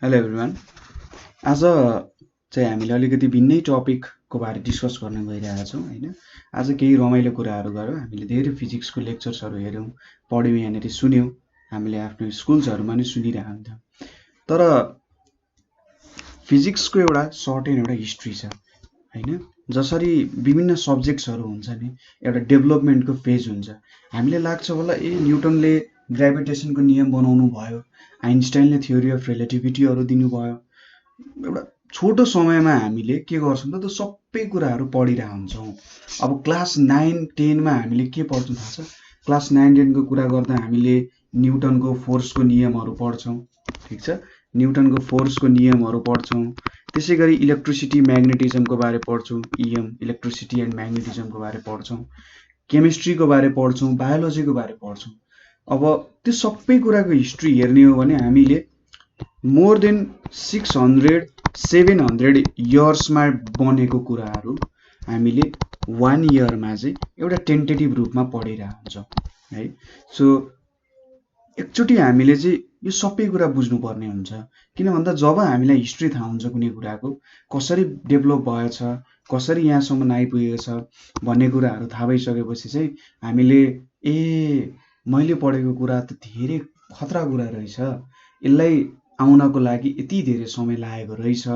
Hello everyone. आज चाहिँ हामीले अलिकति भिन्नै टपिकको बारे डिस्कस गर्न गइरहेका छौँ होइन। आज केही रमाइलो कुराहरू गरौँ। हामीले धेरै फिजिक्सको लेक्चर्सहरू हेऱ्यौँ, पढ्यौँ, यहाँनिर सुन्यौँ। हामीले आफ्नो स्कुल्सहरूमा नि सुनिरहेका हुन्थ्यौँ। तर फिजिक्सको एउटा सर्ट एन्ड एउटा हिस्ट्री छ होइन। जसरी विभिन्न सब्जेक्ट्सहरू हुन्छ नि, एउटा डेभलपमेन्टको फेज हुन्छ। हामीलाई लाग्छ होला न्युटनले ग्राभिटेसनको नियम बनाउनु भयो, आइन्स्टाइनले थ्योरी अफ रिलेटिभिटीहरू दिनुभयो। एउटा छोटो समयमा हामीले के गर्छौँ त सबै कुराहरू पढिरहेको हुन्छौँ। अब क्लास 9-10मा हामीले के पढ्छौँ थाहा छ? क्लास 9-10को कुरा गर्दा हामीले न्युटनको फोर्सको नियमहरू पढ्छौँ, ठिक छ। न्युटनको फोर्सको नियमहरू पढ्छौँ। त्यसै गरी इलेक्ट्रिसिटी म्याग्नेटिजमको बारे पढ्छौँ, इएम इलेक्ट्रिसिटी एन्ड म्याग्नेटिजमको बारे पढ्छौँ। केमिस्ट्रीको बारे पढ्छौँ, बायोलोजीको बारे पढ्छौँ। अब त्यो सबै कुराको हिस्ट्री हेर्ने हो भने हामीले मोर देन 600-700 इयर्समा बनेको कुराहरू हामीले 1 इयरमा चाहिँ एउटा टेन्टेटिभ रूपमा पढिरहेको हुन्छौँ है। सो एकचोटि हामीले चाहिँ यो सबै कुरा बुझ्नुपर्ने हुन्छ। किन भन्दा जब हामीलाई हिस्ट्री थाहा हुन्छ कुनै कुराको, कसरी डेभलप भएछ, कसरी यहाँसम्म आइपुगेको छ भन्ने कुराहरू थाहा भइसकेपछि चाहिँ हामीले मैले पढेको कुरा त धेरै खतरा कुरा रहेछ, यसलाई आउनको लागि यति धेरै समय लागेको रहेछ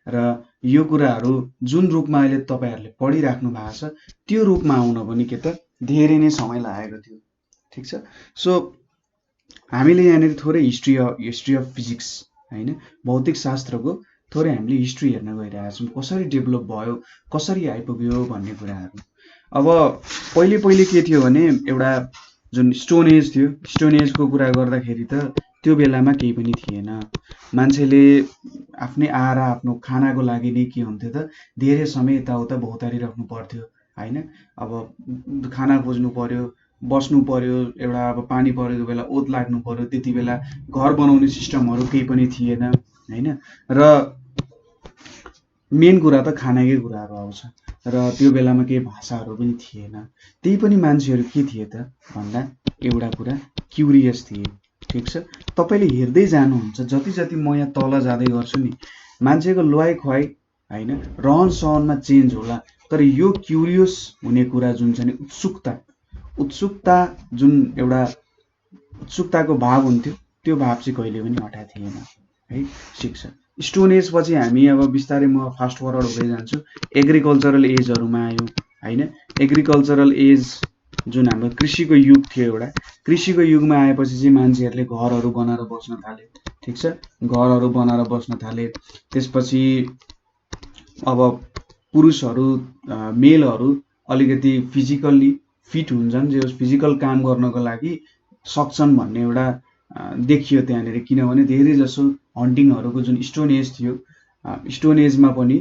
र यो कुराहरू जुन रूपमा अहिले तपाईँहरूले पढिराख्नु भएको छ त्यो रूपमा आउन पनि के त धेरै नै समय लागेको थियो, ठिक छ। सो हामीले यहाँनिर थोरै हिस्ट्री अफ फिजिक्स होइन, भौतिक शास्त्रको थोरै हामीले हिस्ट्री हेर्न गइरहेका छौँ। कसरी डेभलप भयो, कसरी आइपुग्यो भन्ने कुराहरू। अब पहिले के थियो भने एउटा जुन स्टोन एज थियो, स्टोन एजको कुरा गर्दाखेरि त त्यो बेलामा केही पनि थिएन। मान्छेले आफ्नै आहारा आफ्नो खानाको लागि नै के हुन्थ्यो त धेरै समय यताउता भौतारिराख्नु पर्थ्यो होइन। अब खाना खोज्नु पर्यो, बस्नु पर्यो, एउटा अब पानी परेको बेला ओत लाग्नु पर्यो, त्यति बेला घर बनाउने सिस्टमहरू केही पनि थिएन होइन। र मेन कुरा त खानाकै कुराहरू आउँछ र त्यो बेलामा केही भाषाहरू पनि थिएन। त्यही पनि मान्छेहरू के थिए त भन्दा एउटा कुरा क्युरियस थिए, ठिक छ। तपाईँले हेर्दै जानुहुन्छ, जति जति म यहाँ तल जाँदै गर्छु नि, मान्छेको लवाइ खुवाइ होइन, रहन सहनमा चेन्ज होला, तर यो क्युरियस हुने कुरा जुन छ नि, उत्सुकता जुन एउटा उत्सुकताको भाव हुन्थ्यो, त्यो भाव चाहिँ कहिले पनि हटाएको थिएन है। ठिक छ। स्टोन एज पछि हामी अब बिस्तारै म फास्ट फरवर्ड हुँदै जान्छु, एग्रिकल्चरल एजहरूमा आयौँ होइन। एग्रिकल्चरल एज जुन हाम्रो कृषिको युग थियो, एउटा कृषिको युगमा आएपछि चाहिँ मान्छेहरूले घरहरू बनाएर बस्न थाले, ठिक छ। घरहरू बनाएर बस्न थाले। त्यसपछि अब पुरुषहरू मेलहरू अलिकति फिजिकल्ली फिट हुन्छन्, जो फिजिकल काम गर्नको लागि सक्छन् भन्ने एउटा देखियो त्यहाँनिर। किनभने धेरै जसो हन्टिङहरूको जुन स्टोन एज थियो, स्टोन एजमा पनि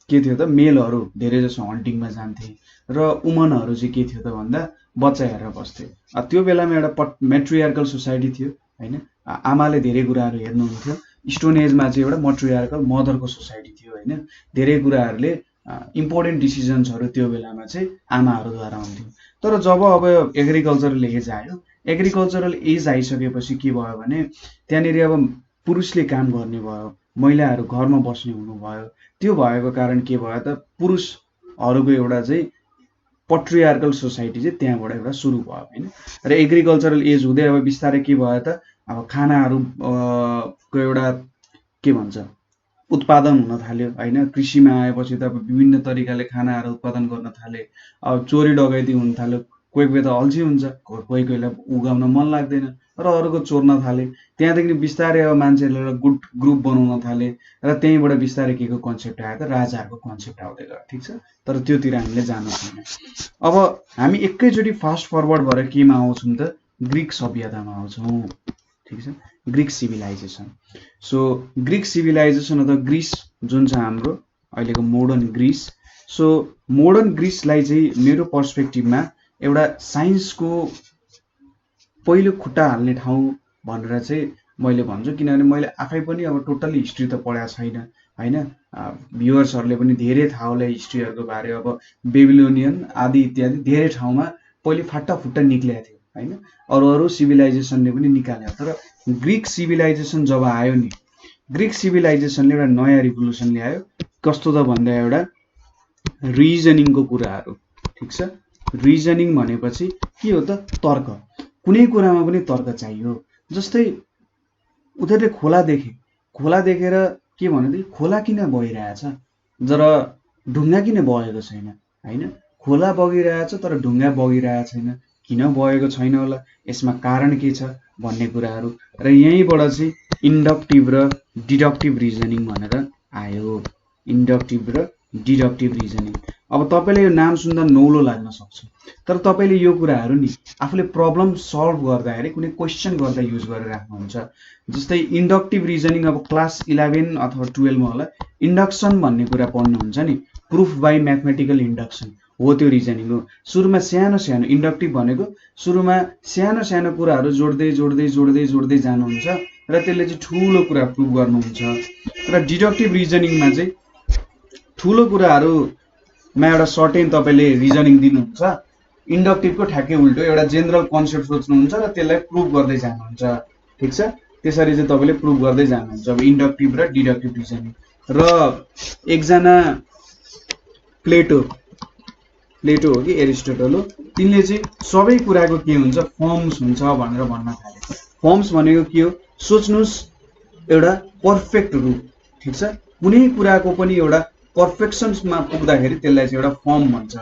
के थियो त मेलहरू धेरै जसो हन्टिङमा जान्थे र वुमनहरू चाहिँ के थियो त भन्दा बच्चा हेरेर बस्थे। त्यो बेलामा एउटा मेट्रियार्कल सोसाइटी थियो होइन। आमाले धेरै कुराहरू हेर्नुहुन्थ्यो। स्टोन एजमा चाहिँ एउटा मट्रियार्कल मदरको सोसाइटी थियो होइन। धेरै कुराहरूले इम्पोर्टेन्ट डिसिजन्सहरू त्यो बेलामा चाहिँ आमाहरूद्वारा हुन्थ्यो। तर जब अब एग्रिकल्चरल एज आयो, एग्रिकल्चरल एज आइसकेपछि के भयो भने त्यहाँनिर अब पुरुषले काम गर्ने भयो, महिलाहरू घरमा बस्ने हुनुभयो। त्यो भएको कारण के भयो त पुरुषहरूको एउटा चाहिँ पट्रियार्कल सोसाइटी चाहिँ त्यहाँबाट एउटा सुरु भयो होइन। र एग्रिकल्चरल एज हुँदै अब बिस्तारै के भयो त अब खानाहरू को एउटा के भन्छ उत्पादन हुन थाल्यो होइन। कृषिमा आएपछि त अब विभिन्न तरिकाले खानाहरू उत्पादन गर्न थाले। अब चोरी डकैती हुन थाल्यो, कोही कोही त अल्छी हुन्छ, कोही कोहीलाई उगाउन मन लाग्दैन र अरूको चोर्न थाले। त्यहाँदेखि बिस्तारै अब मान्छेहरूले एउटा गुड ग्रुप बनाउन थाले र त्यहीँबाट बिस्तारै के को कन्सेप्ट आयो त राजाहरूको कन्सेप्ट आउँदै गयो, ठिक छ। तर त्योतिर हामीले जानु छैन। अब हामी एकैचोटि फास्ट फरवर्ड भएर केमा आउँछौँ त ग्रिक सभ्यतामा आउँछौँ, ठिक छ। Greek civilisation. So Greek civilisation अथवा ग्रिस जुन छ हाम्रो अहिलेको मोडर्न ग्रिस। सो मोडर्न ग्रिसलाई चाहिँ मेरो पर्सपेक्टिभमा एउटा साइन्सको पहिलो खुट्टा हाल्ने ठाउँ भनेर चाहिँ मैले भन्छु। किनभने मैले आफै पनि अब टोटल्ली हिस्ट्री त पढाएको छैन होइन। भ्युवर्सहरूले पनि धेरै थाहा होला हिस्ट्रीहरूको बारे। अब बेबिलोनियन आदि इत्यादि धेरै ठाउँमा पहिले फाटाफुट्टा निक्लेको थियो होइन। अरू सिभिलाइजेसनले पनि निकाल्यो। तर ग्रिक सिभिलाइजेसन जब आयो नि, ग्रिक सिभिलाइजेसनले एउटा नयाँ रिभोल्युसन ल्यायो। कस्तो त भन्दा एउटा रिजनिङको कुराहरू, ठिक छ। रिजनिङ भनेपछि के हो त? तर्क। कुनै कुरामा पनि तर्क चाहियो। जस्तै उनीहरूले खोला देखेर के भन्यो, खोला किन बगिरहेछ तर ढुङ्गा किन बगेको छैन, होइन? खोला बगिरहेछ तर ढुङ्गा बगिरहेको छैन, किन बगेको छैन होला, यसमा कारण के छ भन्ने कुराहरू। र यहीँबाट चाहिँ इन्डक्टिभ र डिडक्टिभ रिजनिङ भनेर आयो। इन्डक्टिभ र डिडक्टिभ रिजनिङ। अब तपाईँले यो नाम सुन्दा नौलो लाग्न सक्छ, तर तपाईँले यो कुराहरू नि आफूले प्रब्लम सल्भ गर्दाखेरि कुनै क्वेसन गर्दा युज गरेर राख्नुहुन्छ। जस्तै इन्डक्टिभ रिजनिङ अब क्लास 11 अथवा 12 मा होला इन्डक्सन भन्ने कुरा पढ्नुहुन्छ नि, प्रुफ बाई म्याथमेटिकल इन्डक्सन हो त्यो रिजनिङ हो। सुरुमा सानो सानो इन्डक्टिभ भनेको सुरुमा सानो सानो कुराहरू जोड्दै जोड्दै जोड्दै जोड्दै जानुहुन्छ र त्यसले चाहिँ ठुलो कुरा प्रुभ गर्नुहुन्छ। र डिडक्टिभ रिजनिङमा चाहिँ ठुलो कुराहरूमा एउटा सर्टेन तपाईँले रिजनिङ दिनुहुन्छ। इन्डक्टिभको ठ्याक्कै उल्टो एउटा जेनरल कन्सेप्ट सोच्नुहुन्छ र त्यसलाई प्रुभ गर्दै जानुहुन्छ, ठिक छ। त्यसरी चाहिँ तपाईँले प्रुभ गर्दै जानुहुन्छ अब इन्डक्टिभ र डिडक्टिभ रिजनिङ। र एकजना प्लेटो हो कि एरिस्टोटल हो, तिनले चाहिँ सबै कुराको के हुन्छ फर्म्स हुन्छ भनेर भन्न थाले। फर्म्स भनेको के हो? सोच्नुहोस् एउटा पर्फेक्ट रूप, ठिक छ। कुनै कुराको पनि एउटा पर्फेक्सनमा पुग्दाखेरि त्यसलाई चाहिँ एउटा फर्म भन्छ।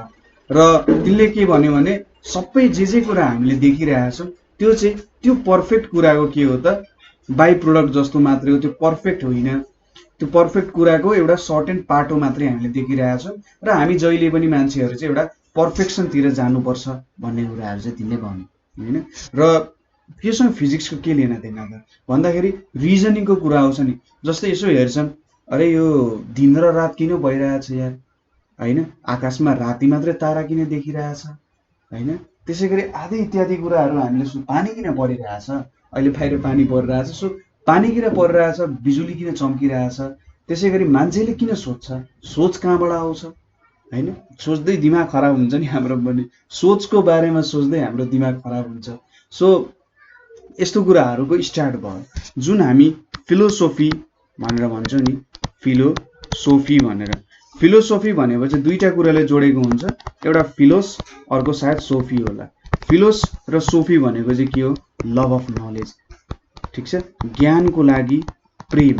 र तिनले के भन्यो भने सबै जे कुरा हामीले देखिरहेछौँ त्यो पर्फेक्ट कुराको के हो त बाई प्रोडक्ट जस्तो मात्रै हो, त्यो पर्फेक्ट होइन। त्यो पर्फेक्ट कुराको एउटा सर्टेन पार्ट मात्रै हामीले देखिरहेछौँ र हामी जहिले पनि मान्छेहरू चाहिँ एउटा पर्फेक्सनतिर जानुपर्छ भन्ने कुराहरू चाहिँ तिनले भन्यो, होइन? र त्योसँग फिजिक्सको के लेना देना त भन्दाखेरि रिजनिङको कुरा आउँछ नि। जस्तै यसो हेर्छन्, अरे यो दिन र रात किन भइरहेछ यार, होइन? आकाशमा राति मात्रै तारा किन देखिरहेछ, होइन? त्यसै गरी आदि इत्यादि कुराहरू हामीले पानी किन परिरहेछ, अहिले बाहिर पानी परिरहेछ, सो पानी किन परिरहेछ, बिजुली किन चम्किरहेछ। त्यसै गरी मान्छेले किन सोच्छ, सोच कहाँबाट आउँछ, होइन? सोच्दै दिमाग खराब हुन्छ नि हाम्रो पनि, सोचको बारेमा सोच्दै हाम्रो दिमाग खराब हुन्छ। सो यस्तो कुराहरूको स्टार्ट भयो जुन हामी फिलोसोफी भनेर भन्छौँ नि, फिलोसोफी भनेर। फिलोसोफी भनेपछि दुईटा कुराले जोडेको हुन्छ, एउटा फिलोस अर्को सायद सोफी होला। फिलोस र सोफी भनेको चाहिँ के हो? लभ अफ नलेज, ठिक छ। ज्ञानको लागि प्रेम,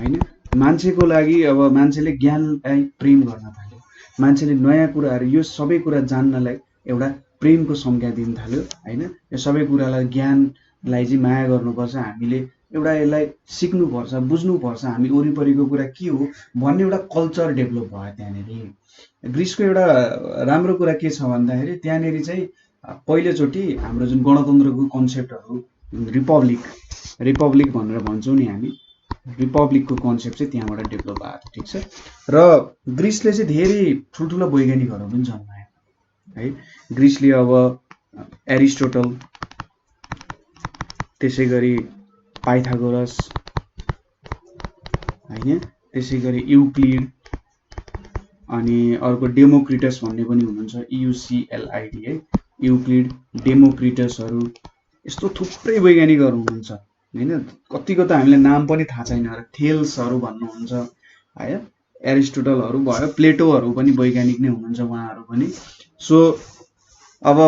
होइन? मान्छेको लागि अब मान्छेले ज्ञानलाई प्रेम गर्न थाल्यो, मान्छेले नयाँ कुराहरू यो सबै कुरा जान्नलाई एउटा प्रेमको संज्ञा दिन थाल्यो, होइन? यो सबै कुरालाई ज्ञानलाई चाहिँ माया गर्नुपर्छ, हामीले एउटा यसलाई सिक्नुपर्छ, बुझ्नुपर्छ, हामी वरिपरिको कुरा के हो भन्ने एउटा कल्चर डेभलप भयो त्यहाँनिर। ग्रिसको एउटा राम्रो कुरा के छ भन्दाखेरि त्यहाँनिर चाहिँ पहिलोचोटि हाम्रो जुन गणतन्त्रको कन्सेप्टहरू रिपब्लिक भनेर भन्छौँ नि हामी, रिपब्लिकको कन्सेप्ट चाहिँ त्यहाँबाट डेभलप भएको, ठिक छ। र ग्रिसले चाहिँ धेरै ठुल्ठुलो वैज्ञानिकहरू पनि जन्मायो, है? ग्रिसले अब एरिस्टोटल, त्यसै गरी पाइथागोरस, होइन? त्यसै गरी युक्लिड, अनि अर्को डेमोक्रिटस भन्ने पनि हुनुहुन्छ, युसिएलआइडी, है? युक्लिड, डेमोक्रिटसहरू, यस्तो थुप्रै वैज्ञानिकहरू हुनुहुन्छ, होइन? कतिको त हामीले नाम पनि थाहा छैन। थेल्सहरू भन्नुहुन्छ, है? एरिस्टोटलहरू भयो, प्लेटोहरू पनि वैज्ञानिक नै हुनुहुन्छ उहाँहरू पनि। सो अब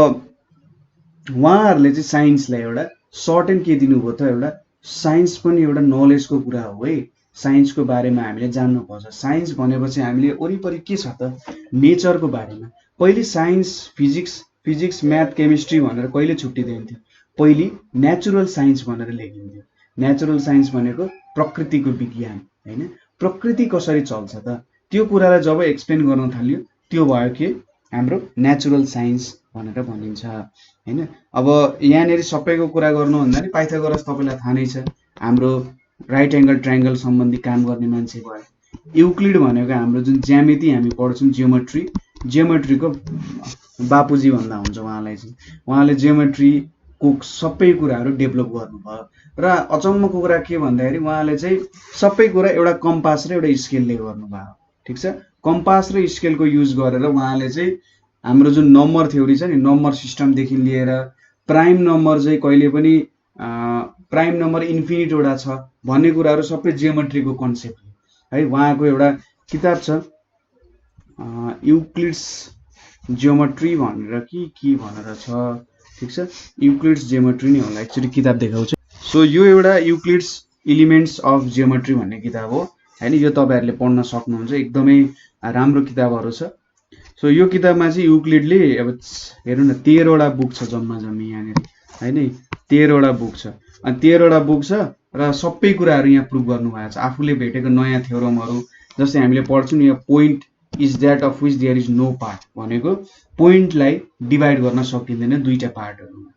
उहाँहरूले चाहिँ साइन्सलाई एउटा सर्टेन के दिनुभयो त, एउटा साइन्स पनि एउटा नलेजको कुरा हो है। साइन्सको बारेमा हामीले जान्नुपर्छ। साइन्स भनेपछि हामीले वरिपरि के छ त नेचरको बारेमा। पहिले साइन्स फिजिक्स म्याथ केमिस्ट्री भनेर कहिले छुट्टिँदैन थियो, पहिले नेचुरल साइन्स भनेर लेखिन्थ्यो। नेचुरल साइन्स भनेको प्रकृतिको विज्ञान, होइन? प्रकृति कसरी चल्छ त त्यो कुरालाई जब एक्सप्लेन गर्न थाल्यो त्यो भयो के हाम्रो नेचुरल साइन्स भनेर भनिन्छ, होइन? अब यहाँनिर सबैको कुरा गर्नुभन्दा नि पाइथागोरस तपाईँलाई थाहा नै छ, हाम्रो राइट एङ्गल ट्रायङ्गल सम्बन्धी काम गर्ने मान्छे भयो। युक्लिड भनेको हाम्रो जुन ज्यामिति हामी पढ्छौँ, जियोमेट्रीको बापुजी भन्दा हुन्छ उहाँलाई चाहिँ। उहाँले जियोमेट्रीको सबै कुराहरू डेभलप गर्नुभयो। र अचम्मको कुरा के भन्दाखेरि उहाँले चाहिँ सबै कुरा एउटा कम्पास र एउटा स्केलले गर्नुभयो, ठिक छ। कम्पास र स्केलको युज गरेर उहाँले चाहिँ हाम्रो जुन नम्बर थ्योरी छ नि, नम्बर सिस्टमदेखि लिएर प्राइम नम्बर चाहिँ कहिले पनि प्राइम नम्बर इन्फिनिट वटा छ भन्ने कुराहरू सबै जियोमेट्रीको कन्सेप्ट है। उहाँको एउटा किताब छ युक्लिड्स जियोमेट्री भनेर के भनेर छ, ठिक छ, युक्लिड्स जियोमेट्री नै होला, एकचोटि किताब देखाउँछु। सो यो एउटा युक्लिड्स एलिमेन्ट्स अफ जियोमेट्री भन्ने किताब हो हैन, यो तपाईहरुले पढ्न सक्नुहुन्छ, एकदमै राम्रो किताबहरू छ। सो यो किताबमा चाहिँ युक्लिडले अब हेर्नु न 13 वटा बुक छ जम्मा जम्मी यहाँनिर हैन, 13 वटा बुक छ। अनि 13 वटा बुक छ र सबै कुराहरू यहाँ प्रुभ गर्नु भएको छ, आफूले भेटेको नयाँ थ्योरमहरू। जस्तै हामीले पढ्छौँ नि, point is that of which there is no part भनेको पोइन्टलाई डिभाइड गर्न सकिँदैन दुईटा पार्टहरुमा,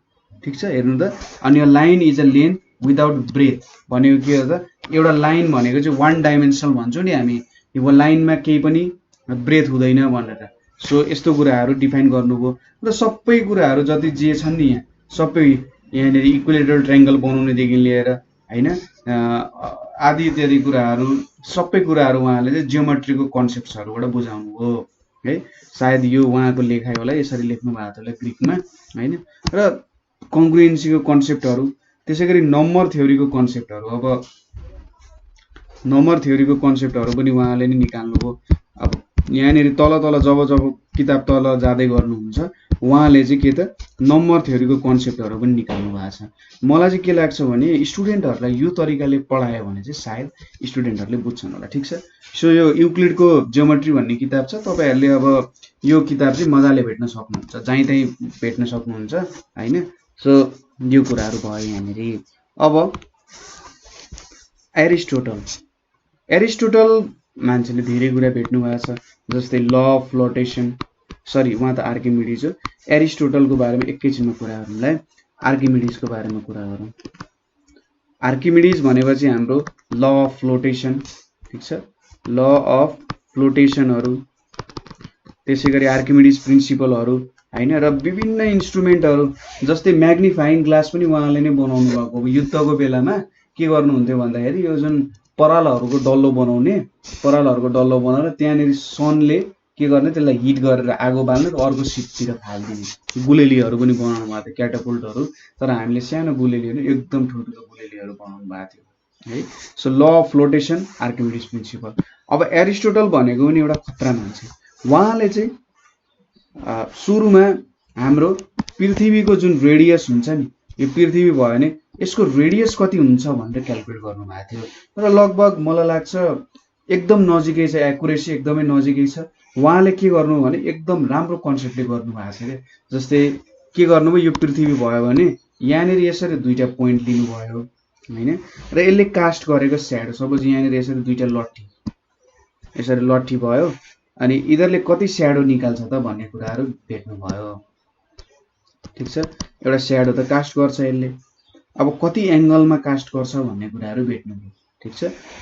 ठिक छ, हेर्नु त। अनि line is a length without breadth भनेको के हो त, एउटा लाइन भनेको चाहिँ वान डाइमेन्सनल भन्छौँ नि हामी, यो लाइनमा केही पनि ब्रेथ हुँदैन भनेर। सो यस्तो कुराहरू डिफाइन गर्नुभयो र सबै कुराहरू जति जे छन् नि यहाँ सबै यहाँनिर इक्विलेटरल ट्रायंगल बनाउनेदेखि लिएर हैन आदि इत्यादि कुराहरू सबै कुराहरू उहाँले चाहिँ जियोमेट्रीको कन्सेप्ट्सहरूबाट बुझाउनु हो है। सायद यो उहाँको लेखाइ होला, यसरी लेख्नु भएको होला ग्रीकमा हैन। र कन्ग्रुएन्सीको कन्सेप्टहरू, त्यसैगरी नम्बर थ्योरीको कन्सेप्टहरू, अब नम्बर थ्योरीको कन्सेप्टहरू पनि उहाँले नै निकाल्नुभयो। अब यहाँनिर तल तल जब किताब तल जाँदै गर्नुहुन्छ उहाँले चाहिँ के त नम्बर थ्योरीको कन्सेप्टहरू पनि निकाल्नु भएको छ। मलाई चाहिँ के लाग्छ भने स्टुडेन्टहरूलाई यो तरिकाले पढायो भने चाहिँ सायद स्टुडेन्टहरूले बुझ्छन् होला, ठिक छ। सो यो युक्लिडको जियोमेट्री भन्ने किताब छ, तपाईहरुले अब यो किताब चाहिँ मजाले भेट्न सक्नुहुन्छ, जहीँ तहीँ भेट्न सक्नुहुन्छ हैन। सो यो कुराहरू भयो यहाँनिर। अब एरिस्टोटल मान्छेले धेरै कुरा भेट्नु भएको छ, जस्तै ल अफ फ्लोटेसन, सरी उहाँ त आर्किमिडिज हो। एरिस्टोटलको बारेमा एकैछिनमा कुरा गरौँला, आर्किमिडिजको बारेमा कुरा गरौँ। आर्किमिडिज भनेपछि हाम्रो ल अफ फ्लोटेसन, ठिक छ, ल अफ फ्लोटेसनहरू, त्यसैगरी आर्किमिडिज प्रिन्सिपलहरू हैन, र विभिन्न इन्स्ट्रुमेन्टहरू जस्तै म्याग्निफाइङ ग्लास पनि उहाँले नै बनाउनु भएको। युद्धको बेलामा के गर्नुहुन्थ्यो भन्दाखेरि यो जुन परालहरूको डल्लो बनाएर त्यहाँनिर सनले के गर्ने, त्यसलाई हिट गरेर आगो बाल्ने र अर्को सिपतिर फाल्दिने। गुलेलीहरू पनि बनाउनु भएको थियो, क्याटापुल्टहरू, तर हामीले सानो गुलेलीहरू एकदम ठुल्ठुलो गुलेलीहरू बनाउनु भएको थियो है। So law of flotation, Archimedes principle. अब एरिस्टोटल भनेको पनि एउटा खतरा मान्छे, उहाँले चाहिँ सुरुमा हाम्रो पृथ्वीको जुन रेडियस हुन्छ नि, यो पृथ्वी भयो भने यसको रेडियस कति हुन्छ भनेर क्याल्कुलेट गर्नुभएको थियो। तर लगभग मलाई लाग्छ एकदम नजिकै छ, एक्युरेसी एकदमै नजिकै छ। उहाँले के गर्नु भने एकदम राम्रो कन्सेप्टले गर्नुभएको छ क्या। जस्तै के गर्नुभयो, यो पृथ्वी भयो भने यहाँनिर यसरी दुईटा पोइन्ट लिनुभयो हैन, र यसले कास्ट गरेको स्याडो, सपोज यहाँनिर यसरी दुईटा लट्ठी, यसरी लट्ठी भयो, अनि यिनीहरूले कति स्याडो निकाल्छ त भन्ने कुराहरू भेट्नुभयो, ठिक छ। एउटा स्याडो त कास्ट गर्छ यसले, अब कति एङ्गलमा कास्ट गर्छ भन्ने कुराहरू भेट्नुभयो, ठिक छ।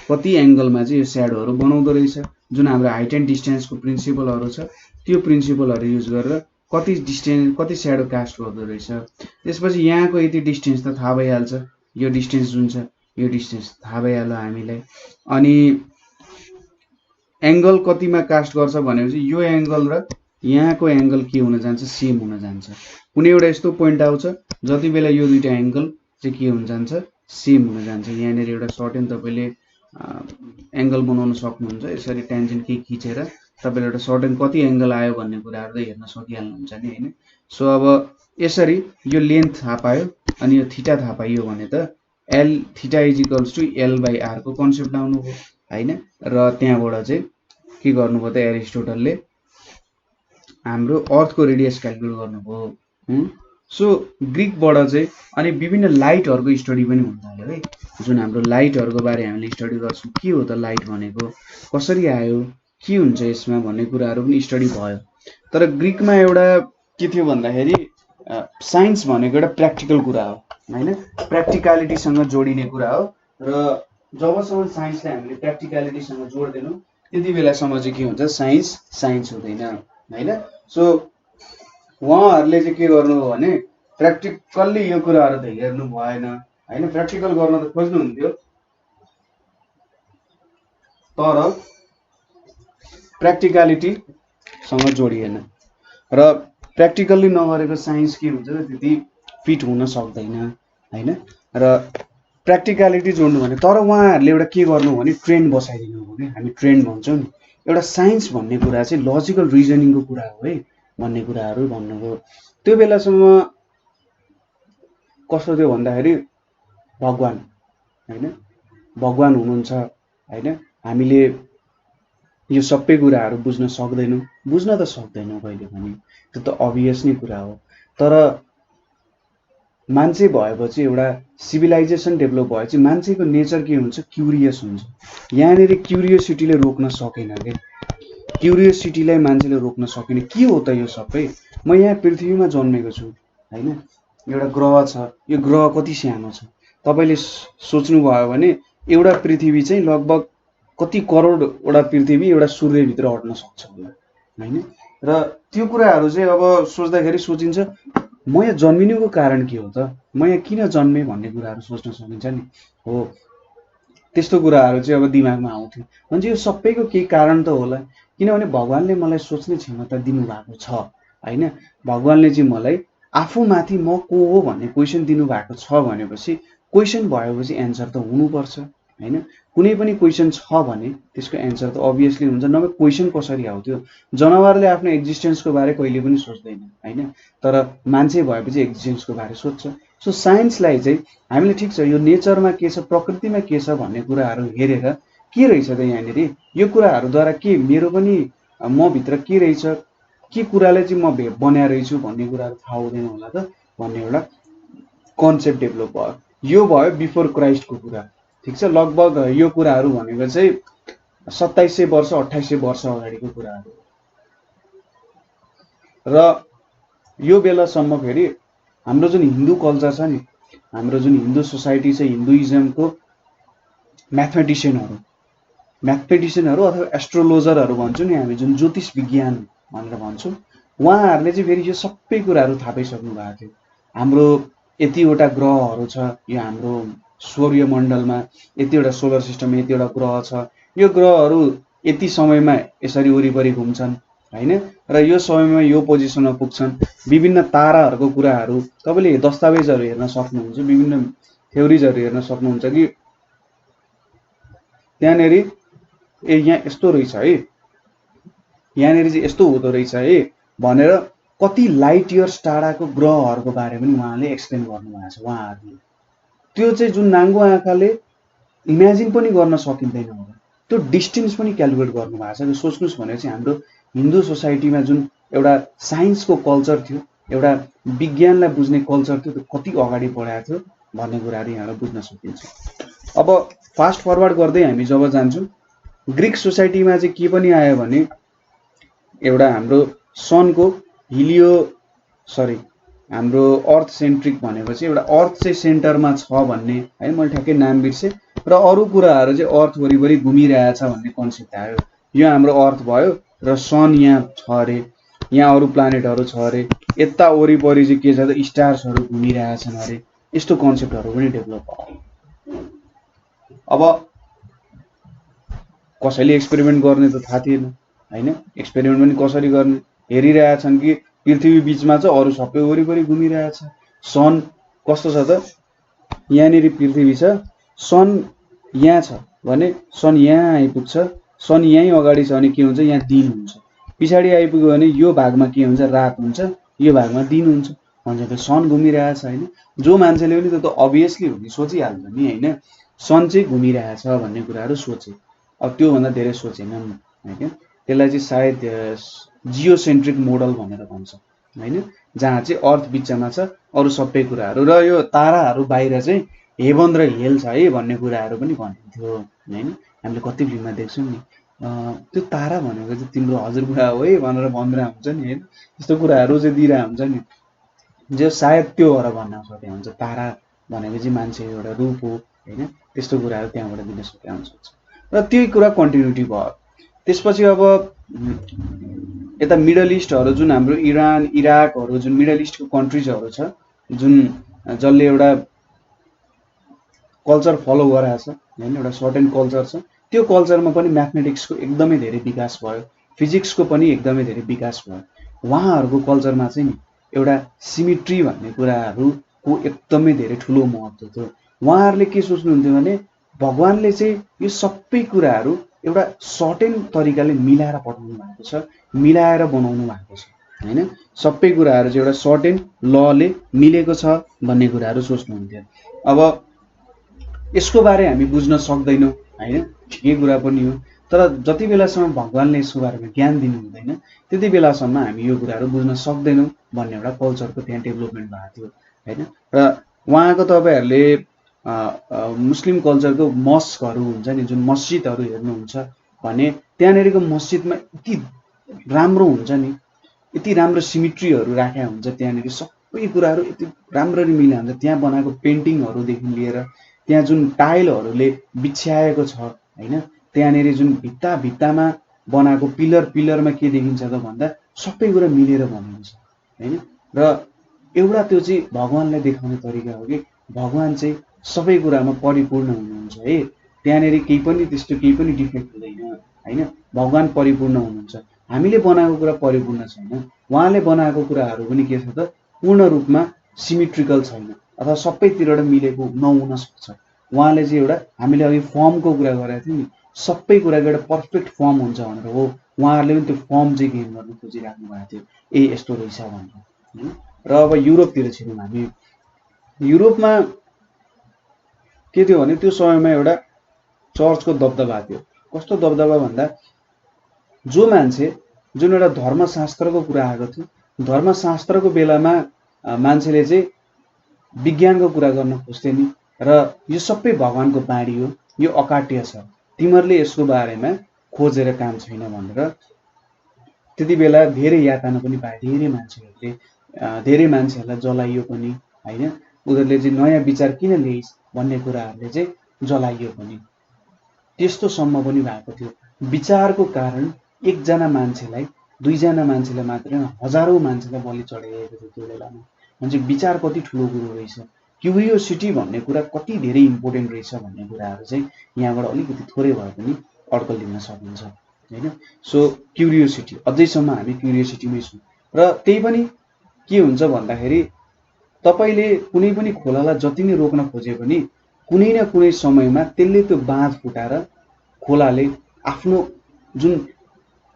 कति एङ्गलमा चाहिँ यो स्याडोहरू बनाउँदो रहेछ, जुन हाम्रो हाइट एन्ड डिस्टेन्सको प्रिन्सिपलहरू छ त्यो प्रिन्सिपलहरू युज गरेर कति स्याडो कास्ट गर्दो रहेछ। त्यसपछि यहाँको यति डिस्टेन्स त थाहा भइहाल्छ, यो डिस्टेन्स जुन छ यो डिस्टेन्स थाहा भइहाल्यो हामीलाई। अनि एङ्गल कतिमा कास्ट गर्छ भनेपछि यो एङ्गल र यहाँको एङ्गल के हुन जान्छ, सेम हुन जान्छ। कुनै एउटा यस्तो पोइन्ट आउँछ जति बेला यो दुईटा एङ्गल चाहिँ के हुन जान्छ, सेम हुन जान्छ। यहाँनिर एउटा सर्टेन तपाईँले एङ्गल बनाउन सक्नुहुन्छ, यसरी टेन्जेन्ट के खिचेर तपाईँले एउटा सर्टेन कति एङ्गल आयो भन्ने कुराहरू त हेर्न सकिहाल्नुहुन्छ नि हैन। सो अब यसरी यो लेन्थ थाहा पायो अनि यो थीटा थाहा पाइयो भने त L theta is equals to L/R को कन्सेप्ट आउनुभयो हैन। र त्यहाँबाट चाहिँ के गर्नुभयो त एरिस्टोटलले हाम्रो अर्थको रेडियस क्याल्कुलेट गर्नुभयो। सो ग्रिकबाट चाहिँ अनि विभिन्न लाइटहरूको स्टडी पनि हुन थाल्यो है, जुन हाम्रो लाइटहरूको बारे हामीले स्टडी गर्छौँ, के हो त लाइट भनेको, कसरी आयो, के हुन्छ यसमा भन्ने कुराहरू पनि स्टडी भयो। तर ग्रिकमा एउटा के थियो भन्दाखेरि साइन्स भनेको एउटा प्र्याक्टिकल कुरा हो हैन, प्र्याक्टिकलिटीसँग जोडिने कुरा हो। र जबसम्म साइन्सलाई हामीले प्र्याक्टिकलिटीसँग जोड्दैनौँ त्यति बेलासम्म चाहिँ के हुन्छ, साइन्स हुँदैन हैन। सो उहाँहरूले चाहिँ के गर्नु हो भने प्र्याक्टिकल्ली यो कुराहरू त हेर्नु भएन हैन, प्र्याक्टिकल गर्न त खोज्नुहुन्थ्यो तर प्र्याक्टिकलिटीसँग जोडिएन। र प्र्याक्टिकल्ली नगरेको साइन्स के हुन्छ, त्यति फिट हुन सक्दैन हैन। र प्र्याक्टिकलिटी जोड्नु भने, तर उहाँहरूले एउटा के गर्नु भने ट्रेन्ड बसाइदिनु हो कि, हामी ट्रेन्ड भन्छौँ नि। एउटा साइन्स भन्ने कुरा चाहिँ लजिकल रिजनिङको कुरा हो है भन्ने कुराहरू भन्नुभयो। त्यो बेलासम्म कस्तो थियो भन्दाखेरि भगवान होइन, भगवान हुनुहुन्छ होइन, हामीले यो सबै कुराहरू बुझ्न सक्दैनौँ, बुझ्न त सक्दैनौँ कहिले पनि, त्यो त अभियस नै कुरा हो। तर मान्छे भएपछि, एउटा सिभिलाइजेसन डेभलप भएपछि मान्छेको नेचर के हुन्छ, क्युरियस हुन्छ। यहाँनिर क्युरियोसिटीले रोक्न सकेन कि, क्युरियोसिटीलाई मान्छेले रोक्न सकेन। के हो त यो सबै? म यहाँ पृथ्वीमा जन्मेको छु होइन, एउटा ग्रह छ, यो ग्रह कति सानो छ तपाईँले सोच्नुभयो भने एउटा पृथ्वी चाहिँ लगभग कति करोडवटा पृथ्वी एउटा सूर्यभित्र अट्न सक्छ होला होइन। र त्यो कुराहरू चाहिँ अब सोच्दाखेरि सोचिन्छ म यहाँ जन्मिनुको कारण के हो त, म यहाँ किन जन्मेँ भन्ने कुराहरू सोच्न सकिन्छ नि। हो, त्यस्तो कुराहरू चाहिँ अब दिमागमा आउँथ्यो। भन्छ यो सबैको केही कारण त होला, किनभने भगवान्ले मलाई सोच्ने क्षमता दिनुभएको छ होइन। भगवान्ले चाहिँ मलाई आफूमाथि म को हो भन्ने क्वेसन दिनुभएको छ भनेपछि क्वेसन भएपछि एन्सर त हुनुपर्छ होइन। कुनै पनि क्वेसन छ भने त्यसको एन्सर त अभियसली हुन्छ, नभए क्वेसन कसरी आउँथ्यो? जनावरले आफ्नो एक्जिस्टेन्सको बारे कहिले पनि सोच्दैन होइन, तर मान्छे भएपछि एक्जिस्टेन्सको बारे सोध्छ। सो साइन्सलाई चाहिँ हामीले ठिक छ यो नेचरमा के छ, प्रकृतिमा के छ भन्ने कुराहरू हेरेर के रहेछ त यहाँनिर, यो कुराहरूद्वारा के मेरो पनि म भित्र के रहेछ, के कुरालाई चाहिँ म बनाएर रहेछु भन्ने कुराहरू थाहा हुँदैन होला त भन्ने एउटा कन्सेप्ट डेभलप भयो। यो भयो बिफोर क्राइस्टको कुरा, ठिक छ। लगभग यो कुराहरू भनेको चाहिँ 2700 वर्ष 2800 वर्ष अगाडिको कुराहरू। र यो बेलासम्म फेरि हाम्रो जुन हिन्दू कल्चर छ नि, हाम्रो जुन हिन्दू सोसाइटी छ, हिन्दुइजमको म्याथमेटिसियनहरू अथवा एस्ट्रोलोजरहरू भन्छौँ नि हामी, जुन ज्योतिष विज्ञान भनेर भन्छौँ, उहाँहरूले चाहिँ फेरि यो सबै कुराहरू थाहा पाइसक्नु भएको थियो। हाम्रो यतिवटा ग्रहहरू छ, यो हाम्रो सौर्यमण्डलमा यतिवटा सोलर सिस्टममा यतिवटा ग्रह छ, यो ग्रहहरू यति समयमा यसरी वरिपरि घुम्छन् होइन, र यो समयमा यो पोजिसनमा पुग्छन्। विभिन्न ताराहरूको कुराहरू तपाईँले दस्तावेजहरू हेर्न सक्नुहुन्छ, विभिन्न थ्योरिजहरू हेर्न सक्नुहुन्छ कि त्यहाँनिर यहाँ यस्तो रहेछ है, यहाँनिर चाहिँ यस्तो हुँदो रहेछ है भनेर कति लाइट इयर्स टाढाको ग्रहहरूको बारे पनि उहाँले एक्सप्लेन गर्नुभएको छ। उहाँहरूले त्यो चाहिँ जुन नाङ्गो आँखाले इमेजिन पनि गर्न सकिँदैन होला, त्यो डिस्टेन्स पनि क्यालकुलेट गर्नुभएको छ। सोच्नुहोस् भने चाहिँ हाम्रो हिन्दू सोसाइटीमा जुन एउटा साइन्सको कल्चर थियो, एउटा विज्ञानलाई बुझ्ने कल्चर थियो, त्यो कति अगाडि बढाएको थियो भन्ने कुराहरू यहाँबाट बुझ्न सकिन्छ। अब फास्ट फरवर्ड गर्दै हामी जब जान्छौँ, ग्रिक सोसाइटीमा चाहिँ के पनि आयो भने एउटा हाम्रो सनको हाम्रो अर्थ सेन्ट्रिक भनेपछि एउटा अर्थ चाहिँ सेन्टरमा छ भन्ने है, मैले ठ्याक्कै नाम बिर्सेँ, र अरू कुराहरू चाहिँ अर्थ वरिपरि घुमिरहेछ भन्ने कन्सेप्ट आयो। यो हाम्रो अर्थ भयो र सन यहाँ छ अरे, यहाँ अरू प्लानेटहरू छ अरे, यता वरिपरि चाहिँ के छ त स्टार्सहरू घुमिरहेछन् अरे, यस्तो कन्सेप्टहरू पनि डेभलप भयो। अब कसैले एक्सपेरिमेन्ट गर्ने त थाहा थिएन होइन, एक्सपेरिमेन्ट पनि कसरी गर्ने, हेरिरहेछन् कि पृथ्वी बिचमा छ, अरू सबै वरिपरि घुमिरहेछ। सन कस्तो छ त, यहाँनिर पृथ्वी छ, सन यहाँ छ भने सन यहाँ आइपुग्छ, सन यहीँ अगाडि छ भने के हुन्छ, यहाँ दिन हुन्छ, पछाडि आइपुग्यो भने यो भागमा के हुन्छ, रात हुन्छ, यो भागमा दिन हुन्छ भन्छ। त्यो सन घुमिरहेछ होइन। जो मान्छेले पनि त्यो त अभियसली हुने सोचिहाल्छ नि होइन, सन चाहिँ घुमिरहेछ भन्ने कुराहरू सोचे। अब त्योभन्दा धेरै सोचेनन् होइन, त्यसलाई चाहिँ सायद जियोसेन्ट्रिक मोडल भनेर भन्छ होइन, जहाँ चाहिँ अर्थ बिचमा छ, अरू सबै कुराहरू, र यो ताराहरू बाहिर चाहिँ हेभन र हेल छ है भन्ने कुराहरू पनि भनिन्थ्यो होइन। हामीले कति फिल्ममा देख्छौँ नि, त्यो तारा भनेको चाहिँ तिम्रो हजुरबुवा हो है भनेर भनिरहेको हुन्छ नि होइन, त्यस्तो कुराहरू चाहिँ दिइरहेको हुन्छ नि, जो सायद त्यो भएर भन्न सकेको हुन्छ। तारा भनेको चाहिँ मान्छे एउटा रूप हो होइन, त्यस्तो कुराहरू त्यहाँबाट दिन सकेका हुन्छ। र त्यही कुरा कन्टिन्युटी भयो। त्यसपछि अब यता मिडल इस्टहरू जुन हाम्रो इरान इराकहरू जुन मिडल इस्टको कन्ट्रिजहरू छ, जुन जसले एउटा कल्चर फलो गराएको छ होइन, एउटा सर्टेन कल्चर छ, त्यो कल्चरमा पनि म्याथमेटिक्सको एकदमै धेरै विकास भयो, फिजिक्सको पनि एकदमै धेरै विकास भयो। उहाँहरूको कल्चरमा चाहिँ नि एउटा सिमेट्री भन्ने कुराहरूको एकदमै धेरै ठुलो महत्त्व थियो। उहाँहरूले के सोच्नुहुन्थ्यो भने भगवानले चाहिँ यो सबै कुराहरू एउटा सर्टेन तरिकाले मिलाएर पठाउनु भएको छ, मिलाएर बनाउनु भएको छ हैन। सबै कुराहरू चाहिँ एउटा सर्टेन लले मिलेको छ भन्ने कुराहरू सोच्नुहुन्थ्यो। अब यसको बारे हामी बुझ्न सक्दैनौँ हैन, ठिकै कुरा पनि हो। तर जति बेलासम्म भगवानले यसको बारेमा ज्ञान दिनु हुँदैन त्यति बेलासम्म हामी यो कुराहरू बुझ्न सक्दैनौँ भन्ने एउटा कल्चरको त्यहाँ डेभलपमेन्ट भएको थियो हैन। र उहाँको तपाईँहरूले मुस्लिम कल्चरको मस्कहरू हुन्छ नि, जुन मस्जिदहरू हेर्नुहुन्छ भने त्यहाँनिरको मस्जिदमा यति राम्रो हुन्छ नि, यति राम्रो सिमेट्रीहरू राखेका हुन्छ, त्यहाँनिर सबै कुराहरू यति राम्ररी मिलेको हुन्छ। त्यहाँ बनाएको पेन्टिङहरूदेखि लिएर त्यहाँ जुन टाइलहरूले बिछ्याएको छ हैन, त्यहाँनिर जुन भित्तामा बनाएको पिलरमा के देखिन्छ त भन्दा सबै कुरा मिलेर बनेको छ हैन। र एउटा त्यो चाहिँ भगवानलाई देखाउने तरिका हो कि भगवान चाहिँ सबै कुरामा परिपूर्ण हुनुहुन्छ है, त्यहाँनिर केही पनि त्यस्तो केही पनि डिफेक्ट हुँदैन हैन। भगवान परिपूर्ण हुनुहुन्छ, हामीले बनाएको कुरा परिपूर्ण छैन। उहाँले बनाएको कुराहरू पनि के छ त पूर्ण रूपमा सिमेट्रिकल छैन अथवा सबैतिरबाट मिलेको नहुन सक्छ। उहाँले चाहिँ एउटा हामीले अघि फर्मको कुरा गरेको थियौँ नि, सबै कुराको एउटा पर्फेक्ट फर्म हुन्छ भनेर हो उहाँहरूले पनि त्यो फर्म चाहिँ गेन गर्न खोजिराख्नु भएको थियो, यस्तो रहेछ भनेर। र अब युरोपतिर छिरौँ हामी। युरोपमा के थियो भने त्यो समयमा एउटा चर्चको दबदबा थियो। कस्तो दबदबा भन्दा जो मान्छे जुन एउटा धर्मशास्त्रको कुरा आएको थियो, धर्मशास्त्रको बेलामा मान्छेले चाहिँ विज्ञानको कुरा गर्न खोज्थे नि, र यो सबै भगवानको बाणी हो, यो अकाट्य छ, तिमीहरूले यसको बारेमा खोजेर काम छैन भनेर त्यति बेला धेरै यातना पनि पाए। धेरै मान्छेहरूलाई जलाइयो पनि हैन। उनीहरूले चाहिँ नयाँ विचार किन ल्याइस् भन्ने कुराहरूले चाहिँ जलाइयो पनि, त्यस्तोसम्म पनि भएको थियो। विचारको कारण एकजना मान्छेलाई, दुईजना मान्छेलाई मात्र हजारौँ मान्छेलाई बलि चढाइएको थियो त्यो बेलामा। मान्छे विचार कति ठुलो कुरो रहेछ, क्युरियोसिटी भन्ने कुरा कति धेरै इम्पोर्टेन्ट रहेछ भन्ने कुराहरू चाहिँ यहाँबाट अलिकति थोरै भए पनि अड्कल दिन सकिन्छ हैन। सो क्युरियोसिटी, अझैसम्म हामी क्युरियोसिटीमै छौँ। र त्यही पनि के हुन्छ भन्दाखेरि तपाईँले कुनै पनि खोलालाई जति नै रोक्न खोजे पनि कुनै न कुनै समयमा त्यसले त्यो बाँध फुटाएर खोलाले आफ्नो जुन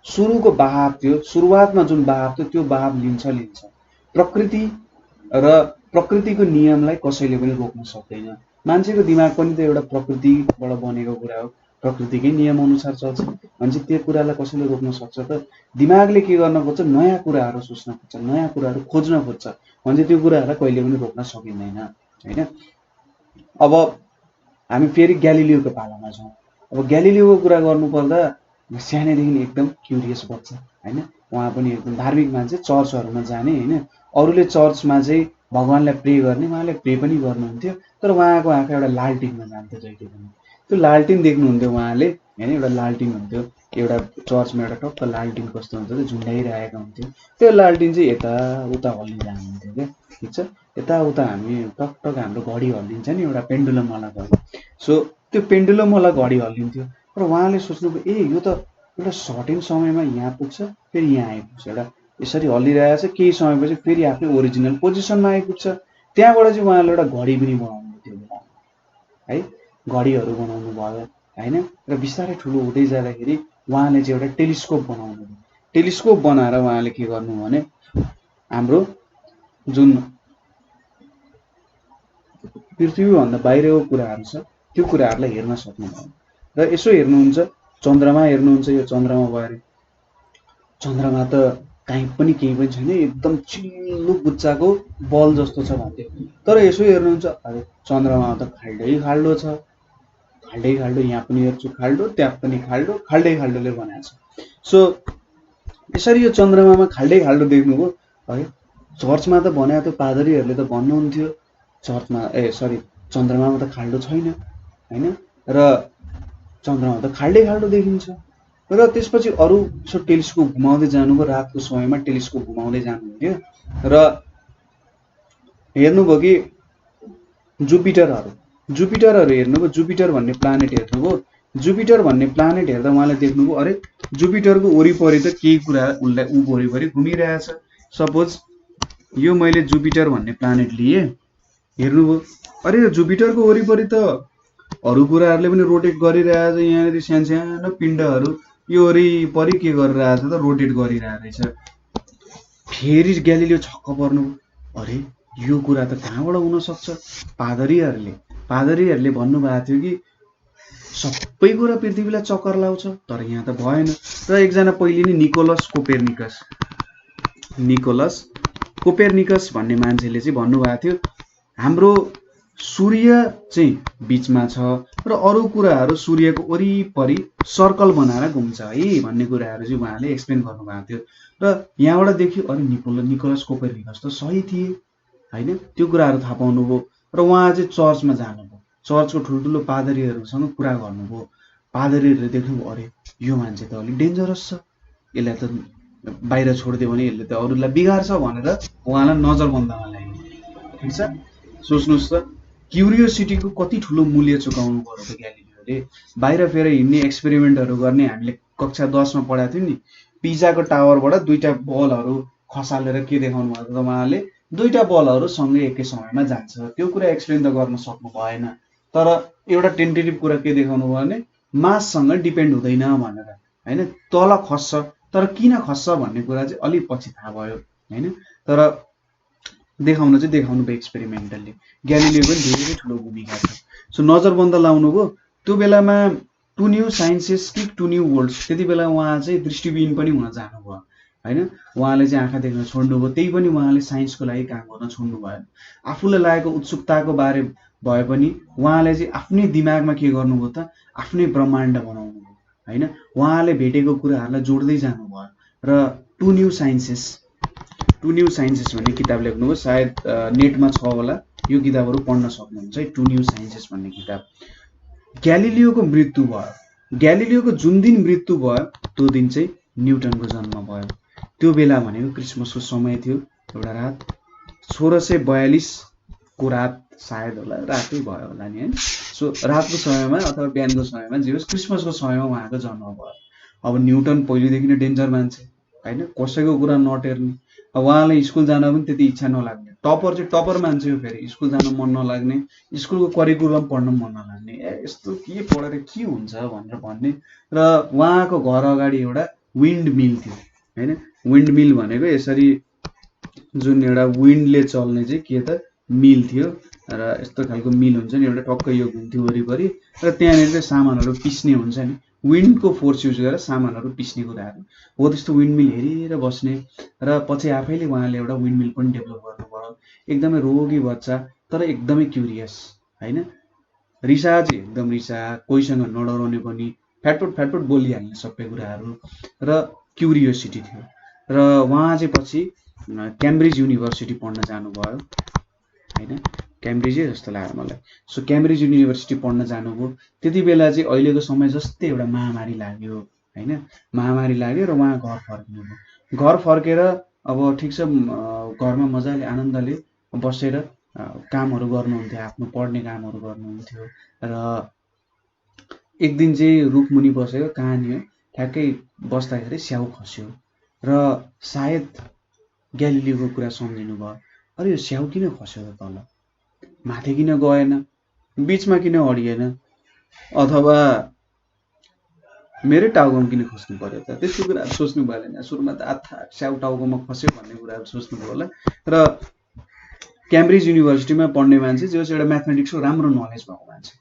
सुरुको बहाव थियो, सुरुवातमा जुन बहाव थियो त्यो बहाव लिन्छ। प्रकृति र प्रकृतिको नियमलाई कसैले पनि रोक्न सक्दैन। मान्छेको दिमाग पनि त एउटा प्रकृतिबाट बनेको कुरा हो, प्रकृतिकै नियम अनुसार चल्छ भने त्यो कुरालाई कसैले रोक्न सक्छ त? दिमागले के गर्न खोज्छ, नयाँ कुराहरू सोच्न खोज्छ, नयाँ कुराहरू खोज्न खोज्छ भने त्यो कुराहरूलाई कहिले पनि रोक्न सकिँदैन हैन। अब हामी फेरि ग्यालिलियोको पालामा छौँ। अब ग्यालिलियोको कुरा गर्नुपर्दा सानैदेखि एकदम क्युरियस बच्चा हैन, उहाँ पनि एकदम धार्मिक मान्छे, चर्चहरूमा जाने हैन, अरूले चर्चमा चाहिँ भगवानलाई प्रे गर्ने, उहाँले प्रे पनि गर्नुहुन्थ्यो। तर उहाँको आँखा एउटा लालटिनमा जान्थ्यो जहिले पनि। त्यो लालटिन देख्नुहुन्थ्यो उहाँले हैन, एउटा लालटिन हुन्थ्यो एउटा चर्चमा, एउटा टक्क लालटिन कस्तो हुन्छ त झुन्डाइरहेको हुन्थ्यो। त्यो लालटिन चाहिँ यताउता हल्लिरहन्थ्यो क्या, ठिक छ। यताउता हामी टकटक हाम्रो घडी हल्लिन्छ नि, एउटा पेन्डुलमवाला घडी, सो त्यो पेन्डुलमवाला घडी हल्लिन्थ्यो। र उहाँले सोच्नुभयो यो त एउटा सर्टेन समयमा यहाँ पुग्छ, फेरि यहाँ आइपुग्छ, एउटा यसरी हल्लिरहेछ, केही समयपछि फेरि आफ्नो ओरिजिनल पोजिसनमा आइपुग्छ। त्यहाँबाट चाहिँ उहाँले एउटा घडी पनि बनाउनु त्यो बेला है, घडीहरू बनाउनु भयो हैन। र बिस्तारै ठुलो हुँदै जाँदाखेरि उहाँले चाहिँ एउटा टेलिस्कोप बनाउनु भयो। टेलिस्कोप बनाएर उहाँले के गर्नु भने हाम्रो जुन पृथ्वीभन्दा बाहिरको कुराहरू छ त्यो कुराहरूलाई हेर्न सक्नुभयो। र यसो हेर्नुहुन्छ, चन्द्रमा हेर्नुहुन्छ, यो चन्द्रमा भयो अरे, चन्द्रमा त कहीँ पनि केही पनि छैन, एकदम चिल्लो गुच्चाको बल जस्तो छ भन्थ्यो। तर यसो हेर्नुहुन्छ, अरे चन्द्रमा त खाल्डै खाल्डो छ, खाल्डै खाल्डो, यहाँ पनि हेर्छु खाल्डो, त्यहाँ पनि खाल्डो, खाल्डै खाल्डोले बनाएको छ। सो यसरी यो चन्द्रमामा खाल्डै खाल्डो देख्नुभयो है। चर्चमा त भनेको थियो, पादरीहरूले त भन्नुहुन्थ्यो चर्चमा चन्द्रमामा त खाल्डो छैन हैन, र चन्द्रमा त खाल्डै खाल्डो देखिन्छ। र त्यसपछि अरू यसो टेलिस्कोप घुमाउँदै जानुभयो, रातको समयमा टेलिस्कोप घुमाउँदै जानुहुन्थ्यो र हेर्नुभयो कि जुपिटरहरू हेर्नुभयो, जुपिटर भन्ने प्लानेट हेर्नुभयो। जुपिटर भन्ने प्लानेट हेर्दा उहाँले देख्नुभयो अरे जुपिटरको वरिपरि त केही कुरा उसलाई वरिपरि घुमिरहेछ। सपोज यो मैले जुपिटर भन्ने प्लानेट लिएँ, हेर्नुभयो अरे जुपिटरको वरिपरि त अरू कुराहरूले पनि रोटेट गरिरहेछ। यहाँनिर सानो सानो पिण्डहरू यो वरिपरि के गरिरहेछ त, रोटेट गरिरहेको रहेछ। फेरि ग्यालिलियो छक्क पर्नु, अरे यो कुरा त कहाँबाट हुनसक्छ? पादरीहरूले भन्नुभएको थियो कि सबै कुरा पृथ्वीलाई चक्कर लाउँछ, तर यहाँ त भएन। र एकजना पहिले नै निकोलस कोपेर्निकस भन्ने मान्छेले चाहिँ भन्नुभएको थियो हाम्रो सूर्य चाहिँ बिचमा छ र अरू कुराहरू सूर्यको वरिपरि सर्कल बनाएर घुम्छ है भन्ने कुराहरू चाहिँ उहाँले एक्सप्लेन गर्नुभएको थियो। र यहाँबाट देखियो अरे निकोलस कोपेर्निकस त सही थिए होइन, त्यो कुराहरू थाहा पाउनुभयो। र उहाँ चाहिँ चर्चमा जानुभयो, चर्चको ठुल्ठुलो पादरीहरूसँग कुरा गर्नुभयो। पादरीहरूले देख्नुभयो अरे यो मान्छे त अलिक डेन्जरस छ, यसलाई त बाहिर छोडिदियो भने यसले त अरूलाई बिगार्छ भनेर उहाँलाई नजरबन्दमा ल्यायो। ठिक छ, सोच्नुहोस् त क्युरियोसिटीको कति ठुलो मूल्य चुकाउनु पर्यो त ग्यालिलियोले। बाहिर फेरि हिँड्ने एक्सपेरिमेन्टहरू गर्ने हामीले कक्षा 10मा पढाएको थियौँ नि, पिजाको टावरबाट 2टा बलहरू खसालेर के देखाउनु भएको त उहाँले, 2टा बलहरू सँगै एकै समयमा जान्छ। त्यो कुरा एक्सप्लेन त गर्न सक्नु भएन, तर एउटा टेन्टेटिभ कुरा के देखाउनु भयो भने माससँग डिपेन्ड हुँदैन भनेर होइन, तल खस्छ, तर किन खस्छ भन्ने कुरा चाहिँ अलिक पछि थाहा भयो होइन। तर देखाउनु भयो एक्सपेरिमेन्टली। ग्यालिलियो पनि धेरै ठुलो भूमिका छ। सो नजरबन्द लाउनु भयो त्यो बेलामा, टु न्यू साइन्सेस कि टु न्यू वर्ल्ड्स, त्यति बेला उहाँ चाहिँ दृष्टिविहीन पनि हुन जानुभयो होइन। उहाँले चाहिँ आँखा देख्न छोड्नुभयो, त्यही पनि उहाँले साइन्सको लागि काम गर्न छोड्नु भयो। आफूलाई लागेको उत्सुकताको बारे भए पनि उहाँले चाहिँ आफ्नै दिमागमा के गर्नुभयो त, आफ्नै ब्रह्माण्ड बनाउनु भयो होइन। उहाँले भेटेको कुराहरूलाई जोड्दै जानुभयो र टु न्यू साइन्सेस भन्ने किताब लेख्नुभयो, सायद नेटमा छ होला, यो किताबहरू पढ्न सक्नुहुन्छ है, टु न्यू साइन्सेस भन्ने किताब। ग्यालिलियोको मृत्यु भयो, ग्यालिलियोको जुन दिन मृत्यु भयो त्यो दिन चाहिँ न्युटनको जन्म भयो। त्यो बेला भनेको क्रिसमसको समय थियो, एउटा रात 1642 को रात सायद होला, रातै भयो होला नि होइन। सो रातको समयमा अथवा बिहानको समयमा जे होस्, क्रिसमसको समयमा उहाँको जन्म भयो। अब न्युटन पहिलेदेखि नै डेन्जर मान्छे होइन, कसैको कुरा नटेर्ने। अब उहाँलाई स्कुल जान पनि त्यति इच्छा नलाग्ने, टपर मान्छे हो, फेरि स्कुल जान मन नलाग्ने, स्कुलको करिकुलम पढ्न मन नलाग्ने, यस्तो के पढेर के हुन्छ भनेर भन्ने। र उहाँको घर अगाडि एउटा विन्ड मिल थियो होइन। विन्ड मिल भनेको यसरी जुन एउटा विन्डले चल्ने चाहिँ के त मिल थियो, र यस्तो खालको मिल हुन्छ नि एउटा, टक्कै यो घुम्थ्यो वरिपरि, र त्यहाँनिर चाहिँ सामानहरू पिस्ने हुन्छ नि, विन्डको फोर्स युज गरेर सामानहरू पिस्ने कुराहरू हो। त्यस्तो विन्ड मिल हेरेर बस्ने, र पछि आफैले उहाँले एउटा विन्ड मिल पनि डेभलप गर्नुभयो। एकदमै रोगी बच्चा तर एकदमै क्युरियस होइन, रिसा चाहिँ एकदम रिसा, कोहीसँग नडराउने पनि, फ्याटफुट बोलिहाल्ने सबै कुराहरू, र क्युरियोसिटी थियो। र उहाँ चाहिँ पछि क्याम्ब्रिज युनिभर्सिटी पढ्न जानुभयो होइन, क्याम्ब्रिजै जस्तो लाग्यो मलाई। सो क्याम्ब्रिज युनिभर्सिटी पढ्न जानुभयो। त्यति बेला चाहिँ अहिलेको समय जस्तै एउटा महामारी लाग्यो होइन, महामारी लाग्यो र उहाँ घर फर्किनुभयो। घर फर्केर अब ठिक छ, घरमा मजाले आनन्दले बसेर कामहरू गर्नुहुन्थ्यो, आफ्नो पढ्ने कामहरू गर्नुहुन्थ्यो। र एक दिन चाहिँ रुखमुनि बसेर कहानी हो, ठ्याक्कै बस्दाखेरि स्याउ खस्यो र सायद ग्यालिलियोको कुरा सम्झिनु भयो, अरे यो स्याउ किन खस्यो त, तल माथि किन गएन, बिचमा किन अडिएन, अथवा मेरै टाउकोमा किन खस्नु पर्यो त, त्यस्तो कुराहरू सोच्नु भएन। सुरुमा त आथा स्याउ टाउकोमा खस्यो भन्ने कुराहरू सोच्नुभयो होला। र क्याम्ब्रिज युनिभर्सिटीमा पढ्ने मान्छे जो चाहिँ एउटा म्याथमेटिक्सको राम्रो नलेज भएको मान्छे।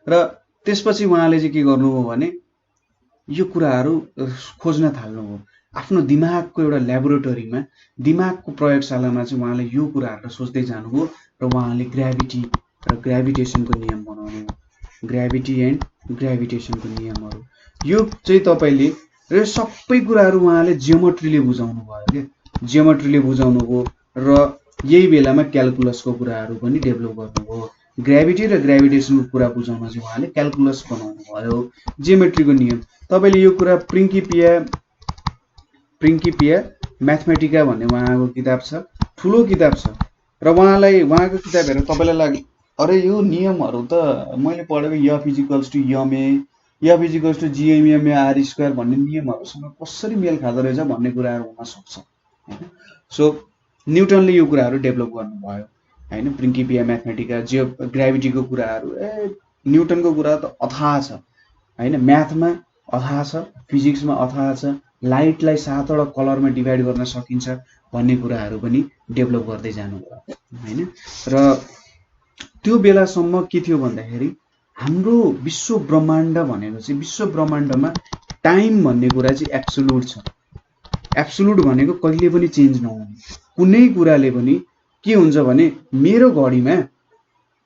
र त्यसपछि उहाँले चाहिँ के गर्नुभयो भने यो कुराहरू खोज्न थाल्नुभयो। आफ्नो दिमागको एउटा ल्याबोरेटरीमा, दिमागको प्रयोगशालामा चाहिँ उहाँले यो कुराहरू सोच्दै जानुभयो। र उहाँले ग्राभिटी र ग्राभिटेसनको नियम बनाउनु, ग्राभिटी एन्ड ग्राभिटेसनको नियमहरू, यो चाहिँ तपाईँले, र सबै कुराहरू उहाँले जियोमेट्रीले बुझाउनु भयो क्या, जियोमेट्रीले बुझाउनु भयो। र यही बेलामा क्यालकुलसको कुराहरू पनि डेभलप गर्नुभयो। ग्राभिटी र ग्राभिटेसनको कुरा बुझाउन चाहिँ उहाँले क्यालकुलस बनाउनु भयो, जियोमेट्रीको नियम। तपाईँले यो कुरा प्रिन्किपिया म्याथमेटिका भन्ने उहाँको किताब छ, ठुलो किताब छ। र उहाँको किताब हेरेर तपाईँलाई लाग्यो अरे यो नियमहरू त मैले पढेको F equals to m a, F equals to G M M r square भन्ने नियमहरूसँग कसरी मेल खाँदो रहेछ भन्ने कुराहरू हुन सक्छ होइन। सो न्युटनले यो कुराहरू डेभलप गर्नुभयो। हैन, प्रिन्सिपिया म्याथमेटिका, जियो ग्राभिटीको कुराहरू, न्युटनको कुरा त अथाह छ हैन, म्याथमा अथाह छ, फिजिक्समा अथाह छ, लाइटलाई 7 वटा कलरमा डिभाइड गर्न सकिन्छ भन्ने कुराहरू पनि डेभलप गर्दै जानुभयो हैन। र त्यो बेलासम्म के थियो भन्दाखेरि हाम्रो विश्व ब्रह्माण्ड भनेको चाहिँ, विश्व ब्रह्माण्डमा टाइम भन्ने कुरा चाहिँ एब्सोल्युट छ। एब्सोल्युट भनेको कहिले पनि चेन्ज नहुने। कुनै कुराले पनि के हुन्छ भने मेरो घडीमा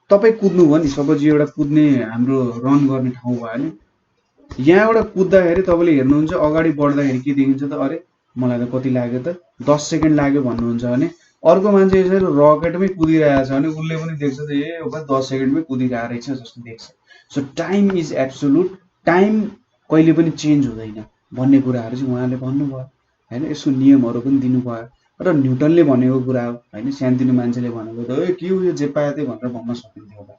तपाईँ कुद्नु भयो नि, सपोज यो एउटा कुद्ने हाम्रो रन गर्ने ठाउँ भयो नि, यहाँबाट कुद्दाखेरि तपाईँले हेर्नुहुन्छ अगाडि बढ्दाखेरि के देखिन्छ त, अरे मलाई त कति लाग्यो त 10 सेकेन्ड लाग्यो भन्नुहुन्छ भने अर्को मान्छे यसरी रकेटमै कुदिरहेको छ भने उसले पनि देख्छ त ए हो 10 सेकेन्डमै कुदिरहेको रहेछ जस्तो देख्छ। So time is absolute, time कहिले पनि चेन्ज हुँदैन भन्ने कुराहरू चाहिँ उहाँले भन्नुभयो हैन। यसको नियमहरू पनि दिनुभयो र न्युटनले भनेको कुरा हो हैन। सानोतिनो मान्छेले भनेको त ए के हो यो जे पायो त्यही भनेर भन्न सकिन्थ्यो होला,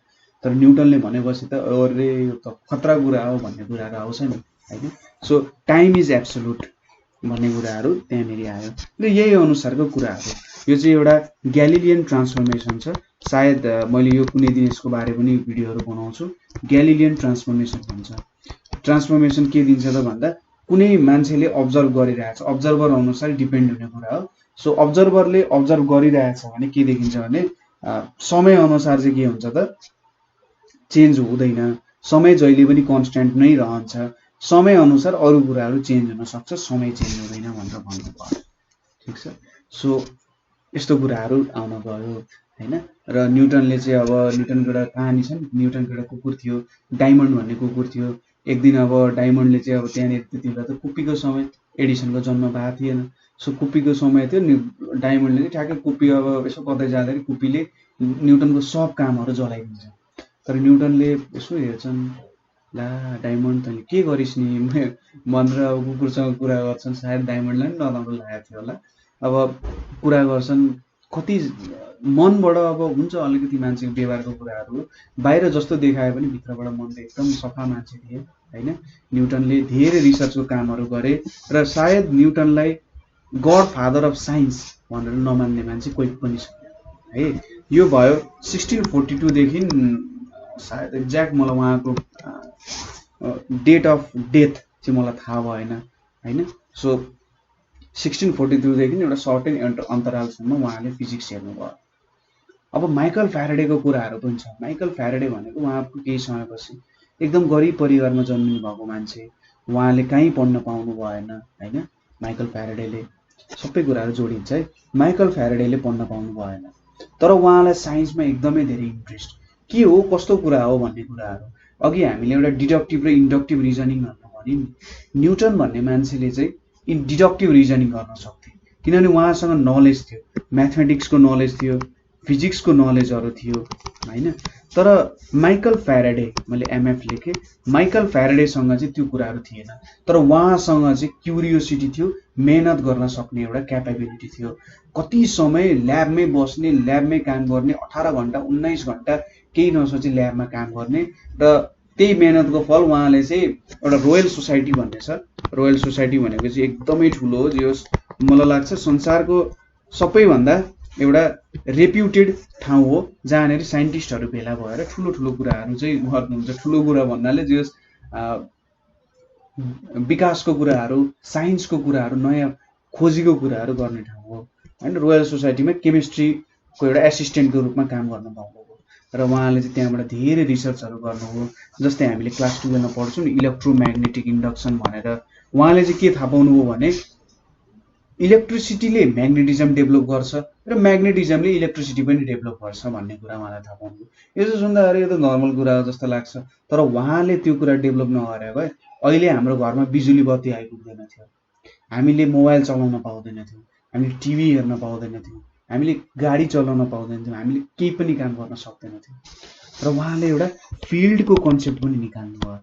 तर न्युटनले भनेपछि त अरे यो त खतरा कुरा हो भन्ने कुराहरू आउँछ नि हैन। सो टाइम इज एब्सोल्युट भन्ने कुराहरू त्यहाँनिर आयो र यही अनुसारको कुराहरू। यो चाहिँ एउटा ग्यालिलियन ट्रान्सफर्मेसन छ। सायद मैले यो कुनै दिन यसको बारे पनि भिडियोहरू बनाउँछु। ग्यालिलियन ट्रान्सफर्मेसन भन्छ। ट्रान्सफर्मेसन के दिन्छ त भन्दा कुनै मान्छेले अब्जर्भ गरिरहेछ, अब्जर्भर अनुसार डिपेन्ड हुने कुरा हो। सो अब्जर्भरले अब्जर्भ गरिरहेछ भने के देखिन्छ भने समय अनुसार चाहिँ के हुन्छ त, चेन्ज हुँदैन। समय जहिले पनि कन्स्ट्यान्ट नै रहन्छ। समय अनुसार अरू कुराहरू चेन्ज हुन सक्छ, समय चेन्ज हुँदैन भनेर भन्नुभयो। ठिक छ। सो यस्तो कुराहरू आउन गयो हैन। र न्युटनले चाहिँ अब न्युटनको एउटा कहानी छ नि, न्युटनको एउटा कुकुर थियो, डायमन्ड भन्ने कुकुर थियो। एक दिन अब डायमन्डले चाहिँ अब त्यहाँनिर त्यति बेला त कुप्पीको समय, एडिसनको जन्म भएको थिएन। सो कुप्पीको समय थियो, डायमन्डले चाहिँ ठ्याक्कै कुप्पी अब यसो कतै जाँदाखेरि कुप्पीले न्युटनको सब कामहरू जलाइदिन्छ। तर न्युटनले यसो हेर्छन्, ला डायमन्ड तैँले के गरिस् नि भनेर अब कुकुरसँग कुरा गर्छन्। सायद डायमन्डलाई पनि नराम्रो लागेको थियो होला। अब कुरा गर्छन्, कति मनबाट अब हुन्छ अलिकति मान्छेको व्यवहारको कुराहरू, बाहिर जस्तो देखाए पनि भित्रबाट मन त एकदम सफा मान्छे थिए हैन। न्युटनले धेरै रिसर्चको कामहरू गरे र सायद न्युटनलाई गड फादर अफ साइन्स भनेर नमान्ने मान्छे कोही पनि छैन है। यो भयो 1642 देखि, सायद एक्ज्याक्ट मलाई उहाँको डेट अफ डेथ चाहिँ मलाई थाहा भएन हैन। सो 1642 देखि एउटा सर्ट एन्ड अन्तरालसम्म उहाँले फिजिक्स हेर्नुभयो। अब माइकल फ्याराडेको कुराहरू पनि छ। माइकल फ्याराडे भनेको उहाँको केही समयपछि एकदम गरिब परिवारमा जन्मिनु भएको मान्छे, उहाँले कहीँ पढ्न पाउनु भएन हैन। माइकल फ्याराडेले सबै कुराहरू जोडिन्छ है। माइकल फ्याराडेले पढ्न पाउनु भएन, तर उहाँलाई साइन्समा एकदमै धेरै इन्ट्रेस्ट, के हो कस्तो कुरा हो भन्ने कुराहरू। अघि हामीले एउटा डिडक्टिभ र इन्डक्टिभ रिजनिङ भन्नु भन्यो नि, न्युटन भन्ने मान्छेले चाहिँ डिडक्टिभ रिजनिङ गर्न सक्थे किनभने उहाँसँग नलेज थियो, म्याथमेटिक्सको नलेज थियो, फिजिक्सको नलेजहरू थियो हैन। तर माइकल फ्याराडे, मैले एमएफ लेखेँ, माइकल फ्याराडेसँग चाहिँ त्यो कुराहरू थिएन। तर उहाँसँग चाहिँ क्युरियोसिटी थियो, मेहनत गर्न सक्ने एउटा क्यापेबिलिटी थियो। कति समय ल्याबमै बस्ने, ल्याबमै काम गर्ने, 18 घन्टा 19 घन्टा केही नसोची ल्याबमा काम गर्ने, र त्यही मेहनतको फल उहाँले चाहिँ एउटा रोयल सोसाइटी भन्ने छ। रोयल सोसाइटी भनेको चाहिँ एकदमै ठुलो हो, जो मलाई लाग्छ संसारको सबैभन्दा एउटा रेप्युटेड ठाउँ हो, जहाँनिर साइन्टिस्टहरू भेला भएर ठुलो ठुलो कुराहरू चाहिँ गर्नुहुन्छ। ठुलो कुरा भन्नाले जो विकासको कुराहरू, साइन्सको कुराहरू, नयाँ खोजीको कुराहरू गर्ने ठाउँ हो हैन। रोयल सोसाइटीमा केमिस्ट्रीको एउटा एसिस्टेन्टको रूपमा काम गर्न पाउनुभयो र उहाँले चाहिँ त्यहाँबाट धेरै रिसर्चहरू गर्नुभयो। जस्तै हामीले क्लास 12 मा पढ्छौँ नि इलेक्ट्रोम्याग्नेटिक इन्डक्सन भनेर, उहाँले चाहिँ के थाहा पाउनुभयो भने इलेक्ट्रिसिटीले म्याग्नेटिजम डेभलप गर्छ र म्याग्नेटिजमले इलेक्ट्रिसिटी पनि डेभलप गर्छ भन्ने कुरा उहाँलाई थाहा पाउनुभयो। यसो सुन्दाखेरि यो त नर्मल कुरा हो जस्तो लाग्छ, तर उहाँले त्यो कुरा डेभलप नगरे भए अहिले हाम्रो घरमा बिजुली बत्ती आइपुग्दैन थियो, हामीले मोबाइल चलाउन पाउँदैन थियौँ, हामीले टिभी हेर्न पाउँदैन थियौँ, हामीले गाडी चलाउन पाउँदैन थियौँ, हामीले केही पनि काम गर्न सक्दैन थियौँ। र उहाँले एउटा फिल्डको कन्सेप्ट पनि निकाल्नु भयो,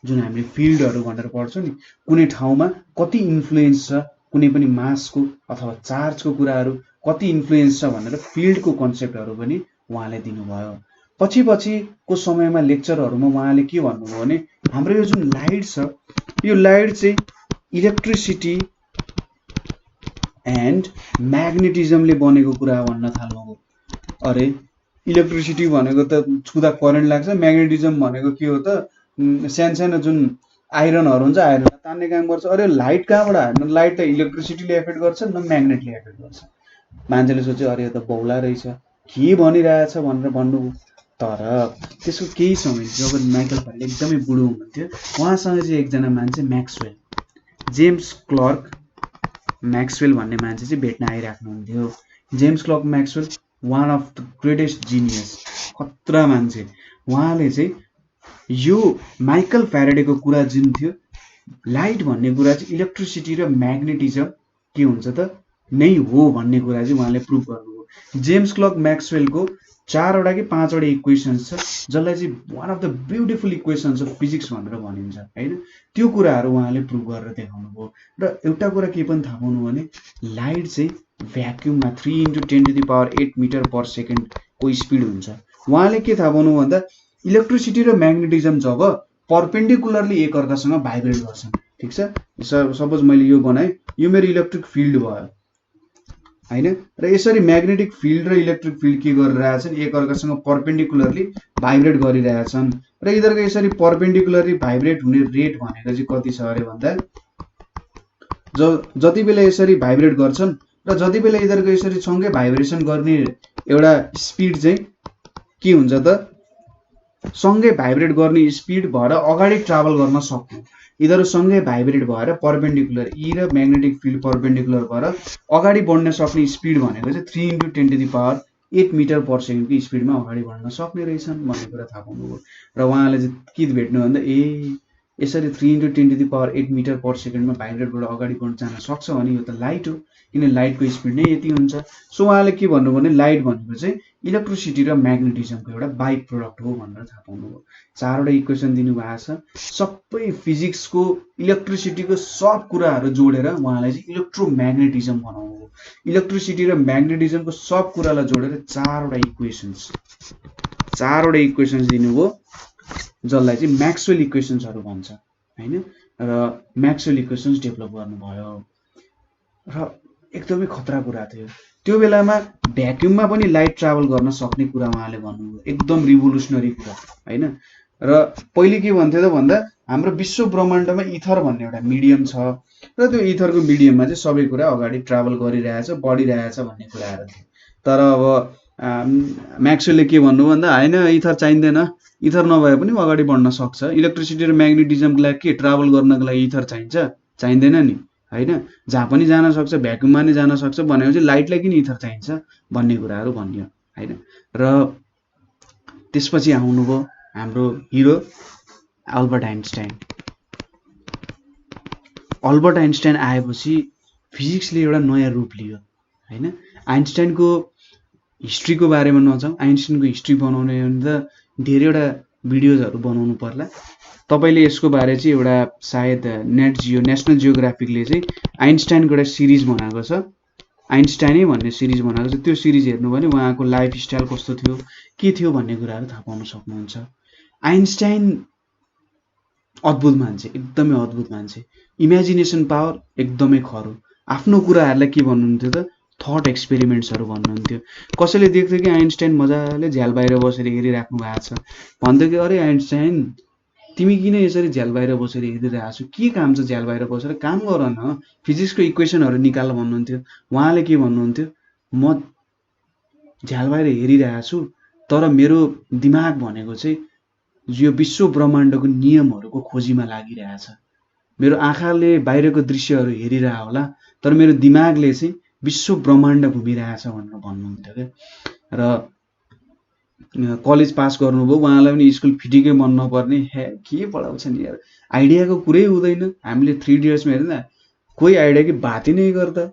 जुन हामीले फिल्डहरू भनेर पढ्छौँ नि, कुनै ठाउँमा कति इन्फ्लुएन्स छ, कुनै पनि मासको अथवा चार्जको कुराहरू कति इन्फ्लुएन्स छ भनेर फिल्डको कन्सेप्टहरू पनि उहाँले दिनुभयो। पछिको समयमा लेक्चरहरूमा उहाँले के भन्नुभयो भने हाम्रो यो जुन लाइट छ, यो लाइट चाहिँ इलेक्ट्रिसिटी एन्ड म्याग्नेटिजमले बनेको कुरा भन्न थाल्नुभयो। अरे इलेक्ट्रिसिटी भनेको त छुँदा करेन्ट लाग्छ, म्याग्नेटिजम भनेको के हो त सानो जुन आइरनहरू हुन्छ आइरनलाई तान्ने काम गर्छ। अरे लाइट कहाँबाट आयो? लाइट त इलेक्ट्रिसिटीले एफेक्ट गर्छ न म्याग्नेटले एफेक्ट गर्छ। मान्छेले सोच्यो अरे यो त बौला रहेछ, के भनिरहेछ भनेर भन्नुभयो। तर त्यसको केही समय जब माइकल फ्याराडे एकदमै बुढो हुनुहुन्थ्यो, उहाँसँग चाहिँ एकजना मान्छे म्याक्सवेल, जेम्स क्लर्क म्याक्सवेल भन्ने मान्छे चाहिँ भेट्न आइराख्नुहुन्थ्यो। James Clerk Maxwell one of the greatest genius, खतरा मान्छे। उहाँले चाहिँ यो माइकल फ्याराडेको कुरा जुन थियो, लाइट भन्ने कुरा चाहिँ इलेक्ट्रिसिटी र म्याग्नेटिजम के हुन्छ त नै हो भन्ने कुरा चाहिँ उहाँले प्रुभ गर्नुभयो। जेम्स क्लर्क म्याक्सवेलको 4वटा कि 5वटा इक्वेसन्स छ, जसलाई चाहिँ one of the beautiful equations of physics भनेर भनिन्छ होइन। त्यो कुराहरू उहाँले प्रुभ गरेर देखाउनुभयो। र एउटा कुरा के पनि थाहा पाउनु भने लाइट चाहिँ भ्याक्युममा 3 × 10⁸ मिटर पर सेकेन्डको स्पिड हुन्छ। उहाँले के थाहा पाउनु भन्दा इलेक्ट्रिसिटी र म्याग्नेटिजम जब पर्पेन्डिकुलरली एकअर्कासँग भाइब्रेट गर्छन्, ठिक छ, सपोज मैले यो बनाएँ, यो मेरो इलेक्ट्रिक फिल्ड भयो होइन, र यसरी म्याग्नेटिक फिल्ड र इलेक्ट्रिक फिल्ड के गरिरहेछन्, एकअर्कासँग पर्पेन्डिकुलरली भाइब्रेट गरिरहेछन्। र यिनीहरूको यसरी पर्पेन्डिकुलरली भाइब्रेट हुने रेट भनेको चाहिँ कति छ अरे भन्दा जति बेला यसरी भाइब्रेट गर्छन् र जति बेला यिनीहरूको यसरी सँगै भाइब्रेसन गर्ने एउटा स्पिड चाहिँ के हुन्छ त सँगै भाइब्रेट गर्ने स्पिड भएर अगाडि ट्राभल गर्न सक्नु। यिनीहरू सँगै भाइब्रेट भएर पर्पेन्डिकुलर ई र म्याग्नेटिक फिल्ड पर्पेन्डिकुलर भएर अगाडि बढ्न सक्ने स्पिड भनेको चाहिँ 3 × 10⁸ मिटर पर सेकेन्डको स्पिडमा अगाडि बढ्न सक्ने रहेछन् भन्ने कुरा थाहा पाउनुभयो। र उहाँले चाहिँ के भेट्नु भन्दा यसरी 3 × 10⁸ मिटर पर सेकेन्डमा भाइब्रेटबाट अगाडि बढ्न जान सक्छ भने यो त लाइट हो, किन लाइटको स्पिड नै यति हुन्छ। सो उहाँले के भन्नु भने लाइट भनेको चाहिँ इलेक्ट्रिसिटी र म्याग्नेटिजमको एउटा बाई प्रोडक्ट हो भनेर थाहा पाउनुभयो। 4वटा इक्वेसन दिनुभएको छ, सबै फिजिक्सको इलेक्ट्रिसिटीको सब कुराहरू जोडेर उहाँलाई चाहिँ इलेक्ट्रोम्याग्नेटिजम बनाउनु हो। इलेक्ट्रिसिटी र म्याग्नेटिजमको सब कुरालाई जोडेर 4वटा इक्वेसन्स दिनुभयो, जसलाई चाहिँ म्याक्सवेल इक्वेसन्सहरू भन्छ होइन। र म्याक्सवेल इक्वेसन्स डेभलप गर्नुभयो र एकदमै खतरा कुरा थियो। त्यो बेलामा भ्याक्युममा पनि लाइट ट्राभल गर्न सक्ने कुरा उहाँले भन्नुभयो, एकदम रिभोल्युसनरी कुरा होइन। र पहिले के भन्थ्यो त भन्दा हाम्रो विश्व ब्रह्माण्डमा इथर भन्ने एउटा मिडियम छ र त्यो इथरको मिडियममा चाहिँ सबै कुरा अगाडि ट्राभल गरिरहेछ, बढिरहेछ भन्ने कुराहरू थियो। तर अब म्याक्सवेलले के भन्नु भन्दा होइन, इथर चाहिँदैन, इथर नभए पनि अगाडि बढ्न सक्छ। इलेक्ट्रिसिटी र म्याग्नेटिजमको लागि के ट्राभल गर्नको लागि इथर चाहिँदैन नि होइन, जहाँ पनि जान सक्छ, भ्याक्युममा नै जान सक्छ भनेपछि लाइटलाई किन इथर चाहिन्छ भन्ने कुराहरू भन्यो होइन। र त्यसपछि आउनुभयो हाम्रो hero Albert Einstein. Albert Einstein आएपछि फिजिक्सले एउटा नयाँ रूप लियो होइन। आइन्स्टाइनको हिस्ट्रीको बारेमा नजाउँ, आइन्स्टाइनको हिस्ट्री बनाउने भने त धेरैवटा भिडियोजहरू बनाउनु पर्ला। तपाईँले यसको बारे चाहिँ एउटा सायद नेसनल जियोग्राफिकले चाहिँ आइन्स्टाइनको एउटा सिरिज बनाएको छ, आइन्स्टाइनै भन्ने सिरिज बनाएको छ। त्यो सिरिज हेर्नु भने उहाँको लाइफस्टाइल कस्तो थियो, के थियो भन्ने कुराहरू थाहा पाउन सक्नुहुन्छ। आइन्स्टाइन अद्भुत मान्छे, एकदमै अद्भुत मान्छे, इमेजिनेसन पावर एकदमै खरो। आफ्नो कुराहरूलाई के भन्नुहुन्थ्यो त थट एक्सपेरिमेन्ट्सहरू भन्नुहुन्थ्यो। कसैले देख्थ्यो कि आइन्स्टाइन मजाले झ्याल बाहिर बसेर हेरिराख्नु भएको छ, भन्थ्यो कि अरे आइन्स्टाइन तिमी किन यसरी झ्याल बाहिर बसेर हेरिरहेको छौ, के काम छ झ्याल बाहिर बसेर, काम गर न, फिजिक्सको इक्वेसनहरू निकाल भन्नुहुन्थ्यो। उहाँले के भन्नुहुन्थ्यो, म झ्याल बाहिर हेरिरहेको छु तर मेरो दिमाग भनेको चाहिँ यो विश्व ब्रह्माण्डको नियमहरूको खोजीमा लागिरहेछ। मेरो आँखाले बाहिरको दृश्यहरू हेरिरह होला तर मेरो दिमागले चाहिँ विश्व ब्रह्माण्ड घुमिरहेछ भनेर भन्नुहुन्थ्यो क्या। र कलेज पास गर्नुभयो, उहाँलाई पनि स्कुल फिटिकै मन नपर्ने, के पढाउँछ नि यार, आइडियाको कुरै हुँदैन। हामीले 3 इयर्समा हेर्दा कोही आइडिया कि बातै नै गर्दा,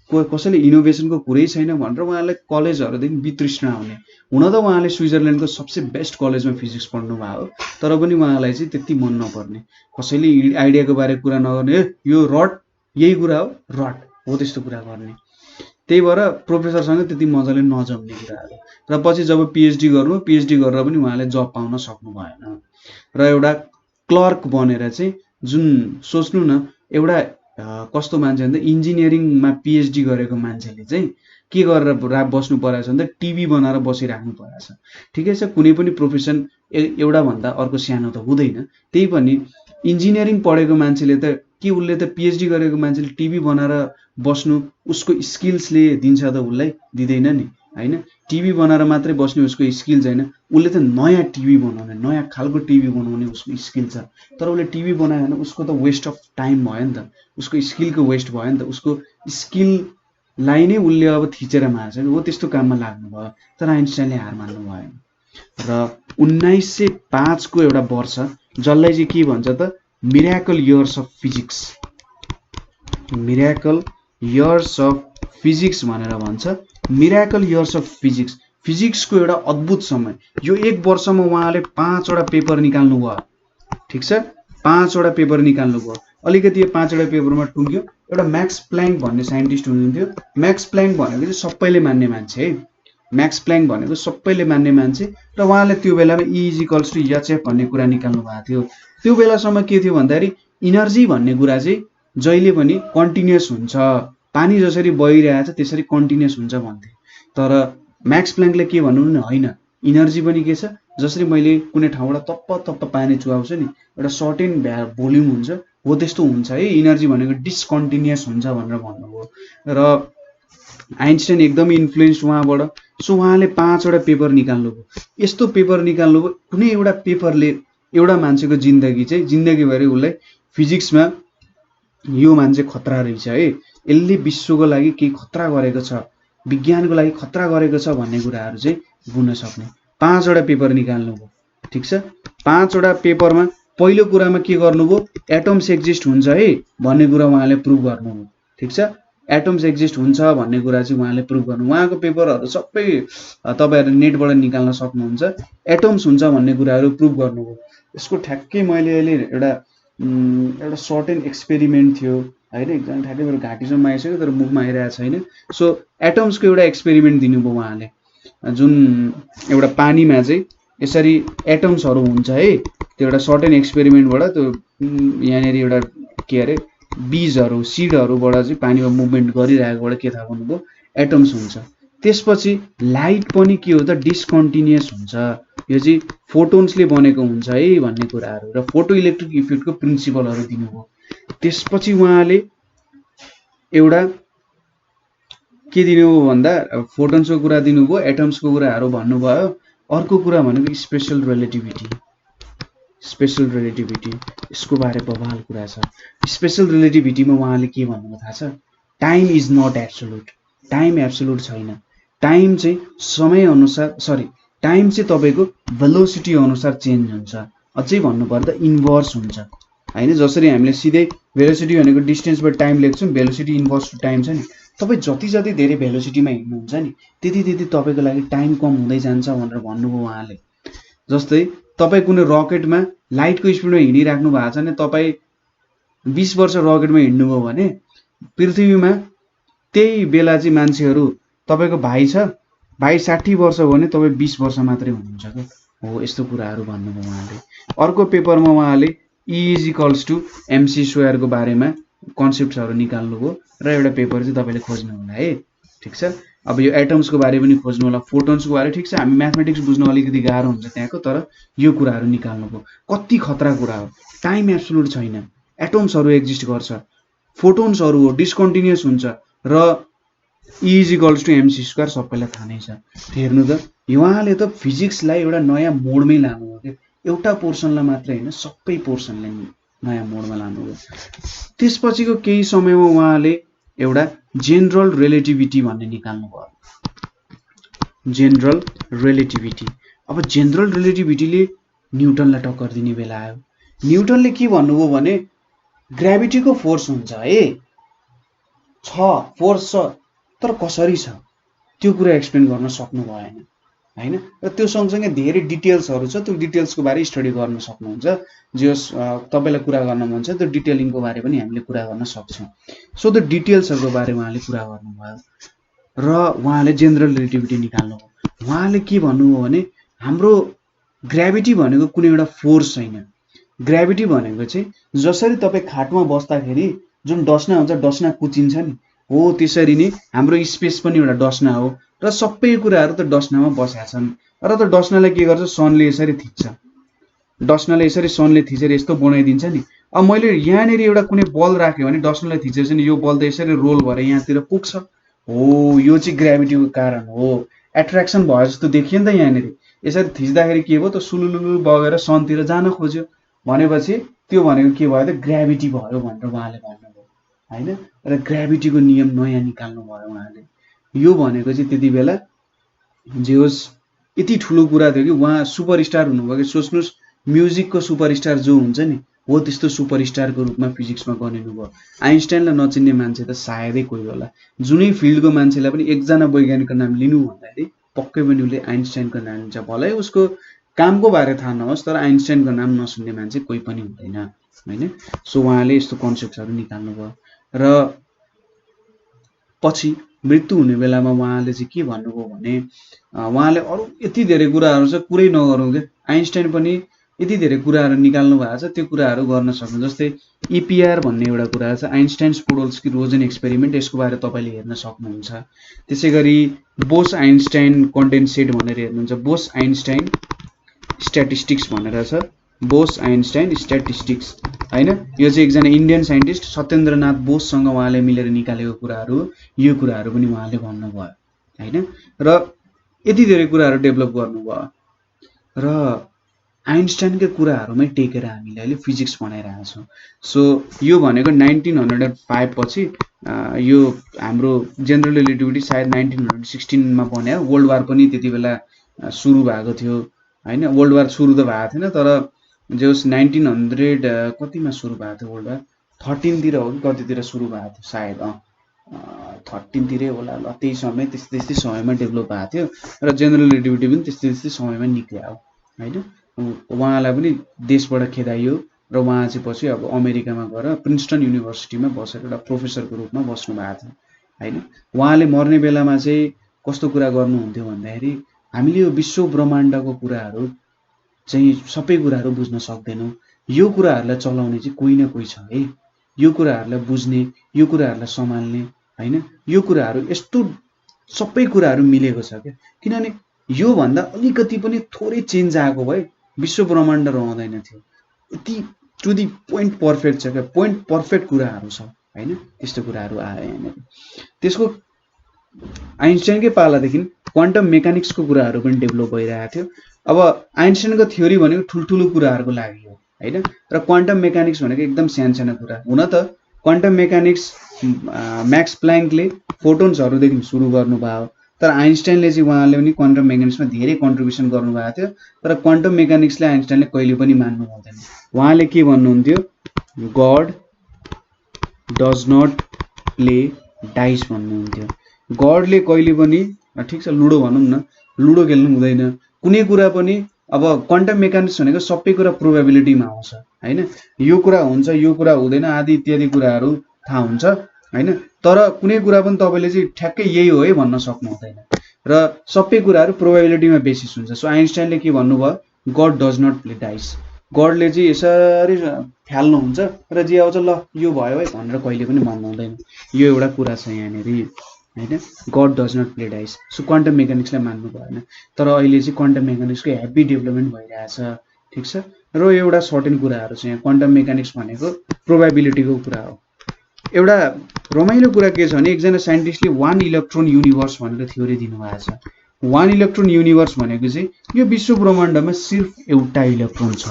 कसैले इनोभेसनको कुरै छैन भनेर उहाँलाई कलेजहरूदेखि वितृष्णा हुने। हुन त उहाँले स्विजरल्यान्डको सबसे बेस्ट कलेजमा फिजिक्स पढ्नु भयो, तर पनि उहाँलाई चाहिँ त्यति मन नपर्ने। कसैले आइडियाको बारे कुरा नगर्ने, यो रड यही कुरा हो, रड हो त्यस्तो कुरा गर्ने। त्यही भएर प्रोफेसरसँग त्यति मजाले नजम्ने कुराहरू। र पछि जब पिएचडी गर्नु, पिएचडी गरेर पनि उहाँले जब पाउन सक्नु भएन। र एउटा क्लर्क बनेर चाहिँ जुन सोच्नु न, एउटा कस्तो मान्छे भन्दा इन्जिनियरिङमा पिएचडी गरेको मान्छेले चाहिँ के गरेर बस्नु परेछ भने त टिभी बनाएर बसिराख्नु परेछ। ठिकै छ, कुनै पनि प्रोफेसन एउटा भन्दा अर्को सानो त हुँदैन। त्यही पनि इन्जिनियरिङ पढेको मान्छेले त के उसले त पिएचडी गरेको मान्छेले टिभी बनाएर बस्नु उसको स्किल्सले दिन्छ त उसलाई? दिँदैन नि, होइन? टिभी बनाएर मात्रै बस्ने उसको स्किल्स होइन, उसले त नयाँ टिभी बनाउने, नयाँ खालको टिभी बनाउने उसको स्किल छ। तर उसले टिभी बनायो भने उसको त वेस्ट अफ टाइम भयो नि त, उसको स्किलको वेस्ट भयो नि त। उसको स्किललाई नै उसले अब थिचेर मार्छ, हो त्यस्तो काममा लाग्नु भयो। तर आइन्स्टाइनले हार मान्नु भएन र 1905 को एउटा वर्ष जसलाई चाहिँ के भन्छ त miracle years of physics, miracle years of physics भनेर भन्छ। मिराकल इयर्स अफ फिजिक्स, फिजिक्सको एउटा अद्भुत समय। यो एक वर्षमा उहाँले 5 वटा पेपर निकाल्नु भयो। ठिक छ, 5 वटा पेपर निकाल्नु भयो। अलिकति यो 5 वटा पेपरमा टुङ्ग्यो। एउटा म्याक्स प्ल्याङ्क भन्ने साइन्टिस्ट हुनुहुन्थ्यो। म्याक्स प्ल्याङ्क भनेको चाहिँ सबैले मान्ने मान्छे है, म्याक्स प्ल्याङ्क भनेको सबैले मान्ने मान्छे। र उहाँले त्यो बेलामा E = HF भन्ने कुरा निकाल्नु भएको थियो। त्यो बेलासम्म के थियो भन्दाखेरि इनर्जी भन्ने कुरा चाहिँ जहिले पनि कन्टिन्युअस हुन्छ, पानी जसरी बगिरहेछ त्यसरी कन्टिन्युअस हुन्छ भन्थे। तर म्याक्स प्ल्याङ्कले के भन्नुहुन्न, होइन, इनर्जी पनि के छ, जसरी मैले कुनै ठाउँबाट तप्प पानी चुहाउँछु नि, एउटा सर्टेन भोल्युम हुन्छ, हो त्यस्तो हुन्छ है। इनर्जी भनेको डिस्कन्टिन्युअस हुन्छ भनेर भन्नुभयो। र आइन्स्टाइन एकदमै इन्फ्लुएन्स उहाँबाट। सो उहाँले 5 वटा पेपर निकाल्नुभयो। यस्तो पेपर निकाल्नुभयो, कुनै एउटा पेपरले एउटा मान्छेको जिन्दगीभरि उसलाई फिजिक्समा यो मान्छे खतरा रहेछ है, यसले विश्वको लागि केही खतरा गरेको छ, विज्ञानको लागि खतरा गरेको छ भन्ने कुराहरू चाहिँ बुझ्न सक्ने 5 वटा पेपर निकाल्नुभयो। ठिक छ, 5 वटा पेपरमा पहिलो कुरामा के गर्नुभयो, एटम्स एक्जिस्ट हुन्छ है भन्ने कुरा उहाँले प्रुभ गर्नुभयो। ठिक छ, एटम्स एक्जिस्ट हुन्छ भन्ने कुरा चाहिँ उहाँले प्रुभ गर्नु। उहाँको पेपरहरू सबै तपाईँहरूले नेटबाट निकाल्न सक्नुहुन्छ। एटम्स हुन्छ भन्ने कुराहरू प्रुभ गर्नुभयो। यसको ठ्याक्कै मैले अहिले एउटा सर्टेन एक्सपेरिमेन्ट थियो होइन, एकदम ठ्याक्कै मेरो घाँटीसम्म आइसक्यो तर मुखमा आइरहेको छैन। सो एटम्सको एउटा एक्सपेरिमेन्ट दिनुभयो उहाँले, जुन एउटा पानीमा चाहिँ यसरी एटम्सहरू हुन्छ है। त्यो एउटा सर्टेन एक्सपेरिमेन्टबाट त्यो यहाँनिर एउटा के अरे बीजहरू सिडहरूबाट चाहिँ पानीमा मुभमेन्ट गरिरहेकोबाट के थाहा भन्नुभयो, एटम्स हुन्छ। त्यसपछि लाइट पनि के हो त डिस्कन्टिन्युअस हुन्छ, यो चाहिँ फोटोन्सले बनेको हुन्छ है भन्ने कुराहरू र फोटो इलेक्ट्रिक इफेक्टको प्रिन्सिपलहरू दिनुभयो। त्यसपछि उहाँले एउटा के दिनुभयो भन्दा फोटोन्सको कुरा दिनुभयो, एटम्सको कुराहरू भन्नुभयो। अर्को कुरा भनेको स्पेशल रिलेटिभिटी। स्पेशल रिलेटिभिटी यसको बारे बवाल कुरा छ। स्पेशल रिलेटिभिटीमा उहाँले के भन्नुभयो थाहा छ, time is not absolute, time absolute छैन। टाइम चाहिँ समय अनुसार टाइम चाहिँ तपाईँको भेलोसिटी अनुसार चेन्ज हुन्छ। अझै भन्नुपर्दा इन्भर्स हुन्छ होइन। जसरी हामीले सिधै भेलोसिटी भनेको डिस्टेन्स बाइ टाइम लेख्छौँ, भेलोसिटी इन्भर्स टु टाइम छ नि। तपाईँ जति धेरै भेलोसिटीमा हिँड्नुहुन्छ नि त्यति तपाईँको लागि टाइम कम हुँदै जान्छ भनेर भन्नुभयो उहाँले। जस्तै तपाईँ कुनै रकेटमा लाइटको स्पिडमा हिँडिराख्नु भएको छ भने तपाईँ 20 वर्ष रकेटमा हिँड्नुभयो भने पृथ्वीमा त्यही बेला चाहिँ मान्छेहरू, तपाईँको भाइ छ, भाइ 60 वर्ष हो भने तपाईँ 20 वर्ष मात्रै हुनुहुन्छ क्या। हो यस्तो कुराहरू भन्नुभयो उहाँले। अर्को पेपरमा उहाँले E = mc² को बारेमा कन्सेप्ट्सहरू निकाल्नुभयो र एउटा पेपर चाहिँ तपाईँले खोज्नु होला है। ठिक छ, अब यो एटम्सको बारे पनि खोज्नु होला, फोटोन्सको बारे। ठिक छ, हामी म्याथमेटिक्स बुझ्नु अलिकति गाह्रो हुन्छ त्यहाँको, तर यो कुराहरू निकाल्नुभयो। कति खतरा कुरा हो, टाइम एब्सोल्युट छैन, एटम्सहरू एक्जिस्ट गर्छ, फोटोन्सहरू हो डिस्कन्टिन्युअस हुन्छ र E = mc² सबैलाई थाहा नै छ। हेर्नु त उहाँले त फिजिक्सलाई एउटा नयाँ मोडमै लानुभयो क्या, एउटा पोर्सनलाई मात्रै होइन सबै पोर्सनलाई नयाँ मोडमा लानुभयो। त्यसपछिको केही समयमा उहाँले एउटा जेनरल रिलेटिभिटी भन्ने निकाल्नु भयो। General relativity. अब जेनरल रिलेटिभिटीले न्युटनलाई टक्कर दिने बेला आयो। न्युटनले के भन्नुभयो भने ग्राभिटीको फोर्स हुन्छ है, फोर्स छ, तर कसरी छ त्यो कुरा एक्सप्लेन गर्न सक्नु भएन होइन। र त्यो सँगसँगै धेरै डिटेल्सहरू छ, त्यो डिटेल्सको बारे स्टडी गर्न सक्नुहुन्छ। जस तपाईँलाई कुरा गर्न मन छ त्यो डिटेलिङको बारे पनि हामीले कुरा गर्न सक्छौँ। सो त्यो डिटेल्सहरूको बारे उहाँले कुरा गर्नुभयो र उहाँले जेनरल रिलेटिभिटी निकाल्नुभयो। उहाँले के भन्नुभयो भने हाम्रो ग्राभिटी भनेको कुनै एउटा फोर्स छैन। ग्राभिटी भनेको चाहिँ जसरी तपाईँ खाटमा बस्दाखेरि जुन डसना हुन्छ, डसना कुचिन्छ नि, हो त्यसरी नै हाम्रो स्पेस पनि एउटा डस्ना हो र सबै कुराहरू त डस्नामा बसेका छन् र त डस्नालाई के गर्छ सनले यसरी थिच्छ डस्नाले यसरी सनले थिचेर यस्तो बनाइदिन्छ नि अब मैले यहाँनिर एउटा कुनै बल राख्यो भने डस्नाले थिचेपछि नि यो बल त यसरी रोल भएर यहाँतिर पुग्छ हो यो चाहिँ ग्राभिटीको कारण हो एट्र्याक्सन भयो जस्तो देखियो नि त यहाँनिर यसरी थिच्दाखेरि के भयो त सुलुलुलु बगेर सनतिर जान खोज्यो भनेपछि त्यो भनेको के भयो त ग्राभिटी भयो भनेर उहाँले भन्नुभयो हैन र ग्राभिटीको नियम नयाँ निकाल्नु भयो उहाँले यो भनेको चाहिँ त्यति बेला जे होस् यति ठुलो कुरा थियो कि उहाँ सुपरस्टार हुनुभयो कि सोच्नुहोस् म्युजिकको सुपरस्टार जो हुन्छ नि हो त्यस्तो सुपरस्टारको रूपमा फिजिक्समा गनिनु भयो आइन्स्टाइनलाई नचिन्ने मान्छे त सायदै कोही होला जुनै फिल्डको मान्छेलाई पनि एकजना वैज्ञानिकको नाम लिनु भन्दाखेरि पक्कै पनि उसले आइन्स्टाइनको नाम लिन्छ भलै उसको कामको बारे थाहा नहोस् तर आइन्स्टाइनको नाम नसुन्ने मान्छे कोही पनि हुँदैन हैन सो उहाँले यस्तो कन्सेप्टहरू निकाल्नु भयो र पछि मृत्यु हुने बेलामा उहाँले चाहिँ के भन्नुभयो भने उहाँले अरू यति धेरै कुराहरू छ कुरै नगरौँ के आइन्स्टाइन पनि यति धेरै कुराहरू निकाल्नु भएको छ त्यो कुराहरू गर्न सक्नु जस्तै इपिआर भन्ने एउटा कुरा छ आइन्स्टाइन्स पोडोल्स्की रोजन एक्सपेरिमेन्ट यसको बारे तपाईँले हेर्न सक्नुहुन्छ त्यसै गरी बोस आइन्स्टाइन कन्डेन्सेट भनेर हेर्नुहुन्छ बोस आइन्स्टाइन स्ट्याटिस्टिक्स भनेर छ बोस आइन्स्टाइन स्ट्याटिस्टिक्स हैन यो चाहिँ एकजना इन्डियन साइन्टिस्ट सत्येन्द्रनाथ बोससँग उहाँले मिलेर निकालेको कुराहरू यो कुराहरू पनि उहाँले भन्नुभयो हैन र यति धेरै कुराहरू डेभलप गर्नुभयो र आइन्स्टाइनकै कुराहरूमै टेकेर हामीले अहिले फिजिक्स बनाइरहेका छौँ सो यो भनेको 1905 पछि यो हाम्रो जेनरल रिलेटिभिटी सायद 1916 मा बन्यो वर्ल्ड वार पनि त्यति बेला सुरु भएको थियो हैन वर्ल्ड वार सुरु त भएको थिएन तर जे होस् 1900 कतिमा सुरु भएको थियो वर्ल्ड वार 13 तिर हो कि कतितिर सुरु भएको थियो सायद 13 तिरै होला ल त्यही समय त्यस्तै समयमा डेभलप भएको थियो र जेनरल रिलेटिभिटी पनि त्यस्तै समयमा निक्ल्यो हैन उहाँलाई पनि देशबाट खेदाइयो र उहाँ चाहिँ पछि अब अमेरिकामा गएर प्रिन्सटन युनिभर्सिटीमा बसेर एउटा प्रोफेसरको रूपमा बस्नु भएको थियो हैन उहाँले मर्ने बेलामा चाहिँ कस्तो कुरा गर्नुहुन्थ्यो भन्दाखेरि हामीले यो विश्व ब्रह्माण्डको कुराहरू चाहिँ सबै कुराहरू बुझ्न सक्दैनौँ यो कुराहरूलाई चलाउने चाहिँ कोही न कोही छ है यो कुराहरूलाई बुझ्ने यो कुराहरूलाई सम्हाल्ने हैन यो कुराहरू यस्तो सबै कुराहरू मिलेको छ क्या किनभने यो भन्दा अलिकति पनि थोरै चेन्ज आएको भए विश्व ब्रह्माण्ड रहँदैन थियो यति टु दि पोइन्ट पर्फेक्ट छ क्या पोइन्ट पर्फेक्ट कुराहरू छ हैन त्यस्तो कुराहरू आयो यहाँनिर त्यसको आइन्स्टाइनकै पालादेखि क्वान्टम मेकानिक्सको कुराहरू पनि डेभलप भइरहेको थियो अब आइन्स्टाइनको थ्योरी भनेको ठुल्ठुलो कुराहरूको लागि हो हैन र क्वान्टम मेकानिक्स भनेको एकदम सानो कुरा हुन त क्वान्टम मेकानिक्स म्याक्स प्लाङ्कले फोटोन्सहरूदेखि सुरु गर्नुभयो तर आइन्स्टाइनले चाहिँ उहाँले पनि क्वान्टम मेकानिक्समा धेरै कन्ट्रिब्युसन गर्नुभएको थियो तर क्वान्टम मेकानिक्सले आइन्स्टाइनले कहिले पनि मान्नु हुँदैन उहाँले के भन्नुहुन्थ्यो God does not play dice भन्नुहुन्थ्यो गडले कहिले पनि ठिक छ लुडो भनौँ न लुडो खेल्नु हुँदैन कुनै कुरा पनि अब क्वान्टम मेकानिक्स भनेको सबै कुरा प्रोबेबिलिटीमा आउँछ हैन यो कुरा हुन्छ यो कुरा हुँदैन आदि इत्यादि कुराहरू थाहा हुन्छ हैन तर कुनै कुरा पनि तपाईले चाहिँ ठ्याक्कै यही हो है भन्न सक्नु हुँदैन र सबै कुराहरू प्रोबेबिलिटीमा बेसिस हुन्छ सो आइन्स्टाइनले के भन्नुभयो God does not play dice गडले चाहिँ यसरी फ्याल्नुहुन्छ र जे आउँछ ल यो भयो है भनेर कहिले पनि भन्नु हुँदैन यो एउटा कुरा छ यहाँनिर हैन God does not play dice so quantum मेकानिक्सलाई मान्नु भएन तर अहिले चाहिँ क्वान्टम मेकानिक्सको हेभी डेभलपमेन्ट भइरहेछ ठिक छ र एउटा सर्टेन कुराहरू छ यहाँ क्वान्टम मेकानिक्स भनेको प्रोबेबिलिटीको कुरा हो एउटा रमाइलो कुरा के छ भने एकजना साइन्टिस्टले 1 इलेक्ट्रोन युनिभर्स भनेर थ्योरी दिनुभएको छ 1 इलेक्ट्रोन युनिभर्स भनेको चाहिँ यो विश्व ब्रह्माण्डमा सिर्फ एउटा इलेक्ट्रोन छ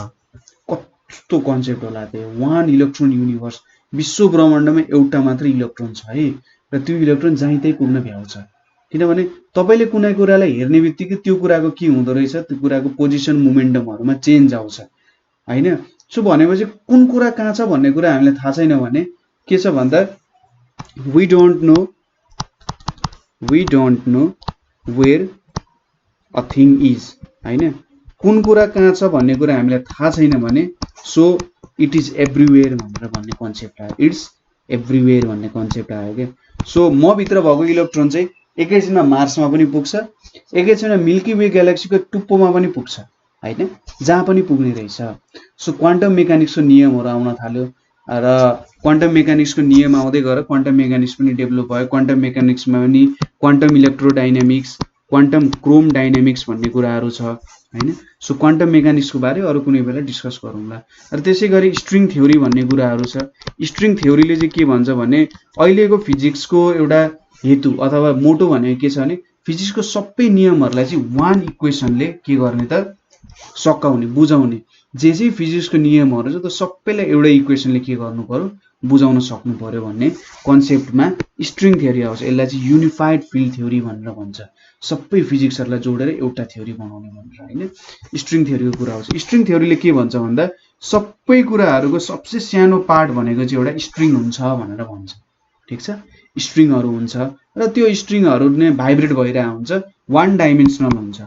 कस्तो कन्सेप्ट होला त्यो 1 इलेक्ट्रोन युनिभर्स विश्व ब्रह्माण्डमा एउटा मात्र इलेक्ट्रोन छ है र त्यो इलेक्ट्रोन जहीँतै पुग्न भ्याउँछ किनभने तपाईले कुनै कुरालाई हेर्ने बित्तिकै त्यो कुराको के हुँदो रहेछ त्यो कुराको पोजिसन मोमेन्टमहरुमा चेन्ज आउँछ हैन सो भनेपछि कुन कुरा कहाँ छ भन्ने कुरा हामीलाई थाहा छैन भने के छ भन्दा we don't know where a thing is हैन कुन कुरा कहाँ छ भन्ने कुरा हामीलाई थाहा छैन भने सो इट इज एभ्रीवेयर भनेर भन्ने कन्सेप्ट आयो इट्स एभ्रीवेयर भन्ने कन्सेप्ट आयो के सो म भित्र भएको इलेक्ट्रोन चाहिँ एकैछिनमा मार्समा पनि पुग्छ एकैछिनमा मिल्की वे ग्यालेक्सीको टुप्पोमा पनि पुग्छ हैन जहाँ पनि पुग्ने रहेछ सो क्वान्टम मेकानिक्सको नियमहरु आउन थाल्यो र क्वान्टम मेकानिक्सको नियम आउँदै गएर क्वान्टम मेकानिक्स पनि डेभलप भयो। क्वान्टम मेकानिक्समा पनि क्वान्टम इलेक्ट्रोडाइनामिक्स, क्वान्टम क्रोम डाइनामिक्स भन्ने कुराहरू छ हैन। सो क्वान्टम मेकानिक्सको बारे अरू कुनै बेला डिस्कस गरौँला। र त्यसै गरी स्ट्रिङ थ्योरी भन्ने कुराहरू छ। स्ट्रिङ थ्योरीले चाहिँ के भन्छ भने अहिलेको फिजिक्सको एउटा हेतु अथवा मोटो भनेको के छ भने फिजिक्सको सबै नियमहरूलाई चाहिँ वान इक्वेसनले के गर्ने त सकाउने, बुझाउने। जे चाहिँ फिजिक्सको नियमहरू छ त्यो सबैलाई एउटै इक्वेसनले के गर्नु पर्यो, बुझाउन सक्नु पर्यो भन्ने कन्सेप्टमा स्ट्रिङ थ्योरी आउँछ। यसलाई चाहिँ युनिफाइड फिल्ड थ्योरी भनेर भन्छ। सबै फिजिक्सहरूलाई जोडेर एउटा थ्योरी बनाउने भनेर हैन, स्ट्रिङ थ्योरीको कुरा आउँछ। स्ट्रिङ थ्योरीले के भन्छ भन्दा सबै कुराहरूको सबसे सानो पार्ट भनेको चाहिँ एउटा स्ट्रिङ हुन्छ भनेर भन्छ। ठिक छ, स्ट्रिङहरू हुन्छ र त्यो स्ट्रिङहरू नै भाइब्रेट भइरहेको हुन्छ, वान डाइमेन्सनल हुन्छ।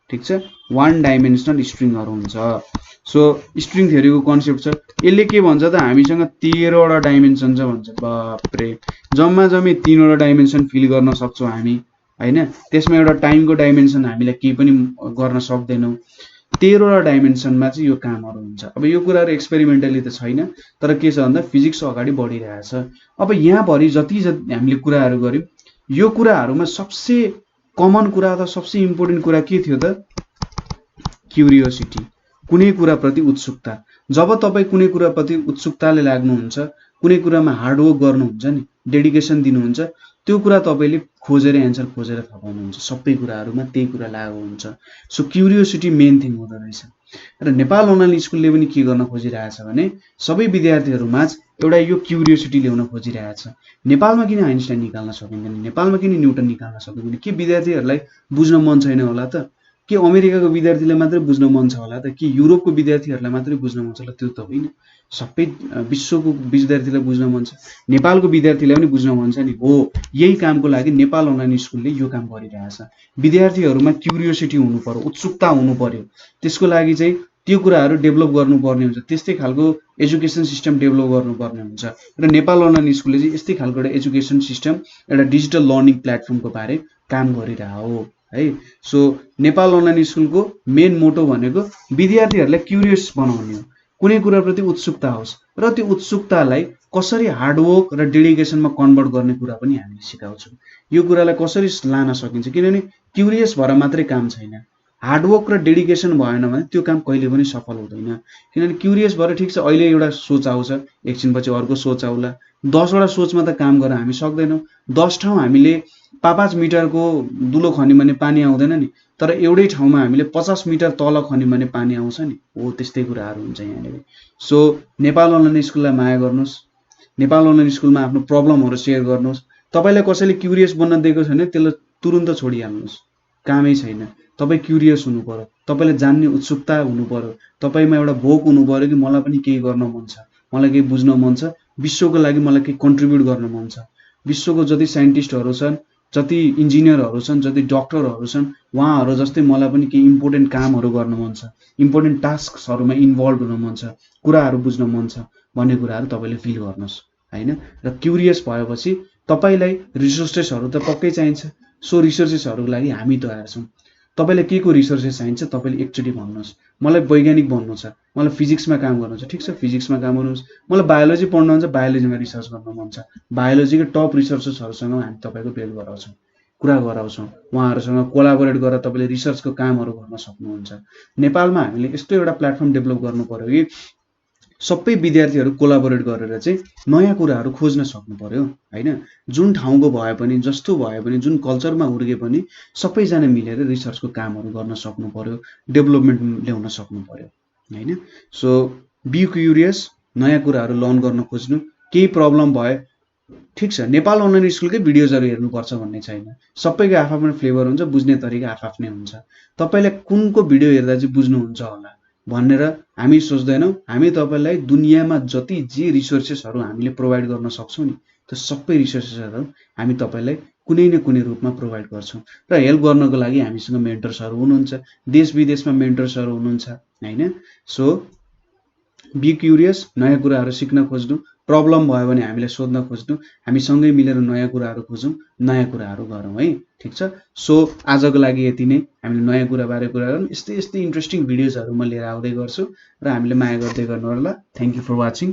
ठिक छ, वान डाइमेन्सनल स्ट्रिङहरू हुन्छ। सो स्ट्रिङ थ्योरीको कन्सेप्ट छ। यसले के भन्छ त हामीसँग 13वटा डाइमेन्सन छ भन्छ। बापरे, जम्मा जम्मी 3वटा डाइमेन्सन फिल गर्न सक्छौँ हामी हैन। त्यसमा एउटा टाइमको डाइमेन्सन हामीलाई केही पनि गर्न सक्दैनौँ। 13वटा डाइमेन्सनमा चाहिँ यो कामहरू हुन्छ। अब यो कुराहरू एक्सपेरिमेन्टली त छैन, तर के छ भन्दा फिजिक्स अगाडि बढिरहेछ। अब यहाँभरि जति हामीले कुराहरू गऱ्यौँ, यो कुराहरूमा सबसे कमन कुरा अथवा सबसे इम्पोर्टेन्ट कुरा के थियो त? क्युरियोसिटी, कुनै कुराप्रति उत्सुकता। जब तपाईँ कुनै कुराप्रति उत्सुकताले लाग्नुहुन्छ, कुनै कुरामा हार्डवर्क गर्नुहुन्छ नि, डेडिकेसन दिनुहुन्छ, त्यो कुरा तपाईँले खोजेर एन्सर खोजेर थाहा पाउनुहुन्छ। सबै कुराहरूमा त्यही कुरा लागु हुन्छ। सो क्युरियोसिटी मेन थिङ हुँदो रहेछ। र नेपाल अनलाइन स्कुलले पनि के गर्न खोजिरहेछ भने सबै विद्यार्थीहरूमा एउटा यो क्युरियोसिटी ल्याउन खोजिरहेछ। नेपालमा किन आइन्स्टाइन निकाल्न सकिँदैन, नेपालमा किन न्युटन निकाल्न सकिँदैन? के विद्यार्थीहरूलाई बुझ्न मन छैन होला त? के अमेरिकाको विद्यार्थीलाई मात्रै बुझ्न मन छ होला त? कि युरोपको विद्यार्थीहरूलाई मात्रै बुझ्न मन छ होला? त्यो त होइन, सबै विश्वको विद्यार्थीलाई बुझ्न मन छ, नेपालको विद्यार्थीलाई पनि बुझ्न मन छ नि। हो, यही कामको लागि नेपाल अनलाइन स्कुलले यो काम गरिरहेछ। विद्यार्थीहरूमा क्युरियोसिटी हुनु पर्यो, उत्सुकता हुनु पर्यो। त्यसको लागि चाहिँ त्यो कुराहरू डेभलप गर्नुपर्ने हुन्छ। त्यस्तै खालको एजुकेसन सिस्टम डेभलप गर्नुपर्ने हुन्छ। र नेपाल अनलाइन स्कुलले चाहिँ यस्तै खालको एउटा एजुकेसन सिस्टम, एउटा डिजिटल लर्निङ प्लेटफर्मको बारे काम गरिरहेको हो है। सो नेपाल अनलाइन स्कुलको मेन मोटो भनेको विद्यार्थीहरूलाई क्युरियस बनाउने हो, कुनै कुराप्रति उत्सुकता होस्, र त्यो उत्सुकतालाई कसरी हार्डवर्क र डेडिकेसनमा कन्भर्ट गर्ने कुरा पनि हामीले सिकाउँछौँ। यो कुरालाई कसरी लान सकिन्छ, किनभने क्युरियस भएर मात्रै काम छैन, हार्डवर्क र डेडिकेसन भएन भने त्यो काम कहिले पनि सफल हुँदैन। किनभने क्युरियस भएर ठिक छ अहिले एउटा सोच आउँछ, एकछिनपछि अर्को सोच आउला, 10वटा सोचमा त काम गर्न हामी सक्दैनौँ। 10 ठाउँ हामीले 5-5 मिटरको दुलो खन्यौँ भने पानी आउँदैन नि, तर एउटै ठाउँमा हामीले 50 मिटर तल खन्यौँ भने पानी आउँछ नि। हो, त्यस्तै कुराहरू हुन्छ यहाँनिर। सो नेपाल अनलाइन स्कुललाई माया गर्नुहोस्, नेपाल अनलाइन स्कुलमा आफ्नो प्रब्लमहरू सेयर गर्नुहोस्। तपाईँलाई कसैले क्युरियस बन्न दिएको छैन, त्यसलाई तुरुन्त छोडिहाल्नुहोस्, कामै छैन। तपाईँ क्युरियस हुनु पर्यो, तपाईँले जान्ने उत्सुकता हुनु पर्यो, तपाईँमा एउटा भोक हुनु पर्यो कि मलाई पनि केही गर्न मन छ, मलाई केही बुझ्न मन छ, विश्वको लागि मलाई केही कन्ट्रिब्युट गर्न मन छ। विश्वको जति साइन्टिस्टहरू छन्, जति इन्जिनियरहरू छन्, जति डक्टरहरू छन्, उहाँहरू जस्तै मलाई पनि केही इम्पोर्टेन्ट कामहरू गर्न मन छ, इम्पोर्टेन्ट टास्कहरूमा इन्भल्भ हुन मन छ, कुराहरू बुझ्न मन छ भन्ने कुराहरू तपाईँले फिल गर्नुहोस् हैन। र क्युरियस भएपछि तपाईँलाई रिसोर्सेसहरू त पक्कै चाहिन्छ। सो रिसोर्सेसहरूको लागि हामी तयार छौँ। तपाईँलाई के को रिसोर्सेस चाहिन्छ तपाईँले एकचोटि भन्नुहोस्। मलाई वैज्ञानिक बन्नु छ, मलाई फिजिक्समा काम गर्नु छ, ठिक छ फिजिक्समा काम गर्नुहोस्। मलाई बायोलोजी पढ्नु मन छ, बायोलोजीमा रिसर्च गर्न मन छ, बायोलोजीको टप रिसर्चर्सहरूसँग हामी तपाईँको भेट गराउँछौँ, कुरा गराउँछौँ। उहाँहरूसँग कोलाबोरेट गरेर तपाईँले रिसर्चको कामहरू गर्न सक्नुहुन्छ। नेपालमा हामीले यस्तो एउटा प्लेटफर्म डेभलप गर्नु पर्यो कि सबै विद्यार्थीहरू कोलाबोरेट गरेर चाहिँ नयाँ कुराहरू खोज्न सक्नु पर्यो हैन। जुन ठाउँको भए पनि, जस्तो भए पनि, जुन कल्चरमा हुर्के पनि सबैजना मिलेर रिसर्चको कामहरू गर्न सक्नु पर्यो, डेभलपमेन्ट ल्याउन सक्नु पर्यो हैन। सो बी क्युरियस, नयाँ कुराहरू लर्न गर्न खोज्नु। केही प्रब्लम भए ठिक छ, नेपाल अनलाइन स्कुलकै भिडियोजहरू हेर्नुपर्छ भन्ने छैन, सबैको आफ्नो फ्लेभर हुन्छ, बुझ्ने तरिका आफ्नै हुन्छ। तपाईँलाई कुनको भिडियो हेर्दा चाहिँ बुझ्नुहुन्छ होला भनेर हामी सोच्दैनौँ। हामी तपाईँलाई दुनियाँमा जति जे रिसोर्सेसहरू हामीले प्रोभाइड गर्न सक्छौँ नि, त्यो सबै रिसोर्सेसहरू हामी तपाईँलाई कुनै न कुनै रूपमा प्रोभाइड गर्छौँ। र हेल्प गर्नको लागि हामीसँग मेन्टर्सहरू हुनुहुन्छ, देश विदेशमा मेन्टर्सहरू हुनुहुन्छ हैन। सो बी क्युरियस, नयाँ कुराहरू सिक्न खोज्नु, प्रब्लम भयो भने हामीलाई सोध्न खोज्नु, हामी सँगै मिलेर नयाँ कुराहरू खोजौँ, नयाँ कुराहरू गरौँ है। ठिक छ। सो आजको लागि यति नै। हामीले नयाँ कुराबारे कुरा गरौँ, यस्तै इन्ट्रेस्टिङ भिडियोजहरू म लिएर आउँदै गर्छु र हामीले माया गर्दै गर्नु होला। Thank you for watching.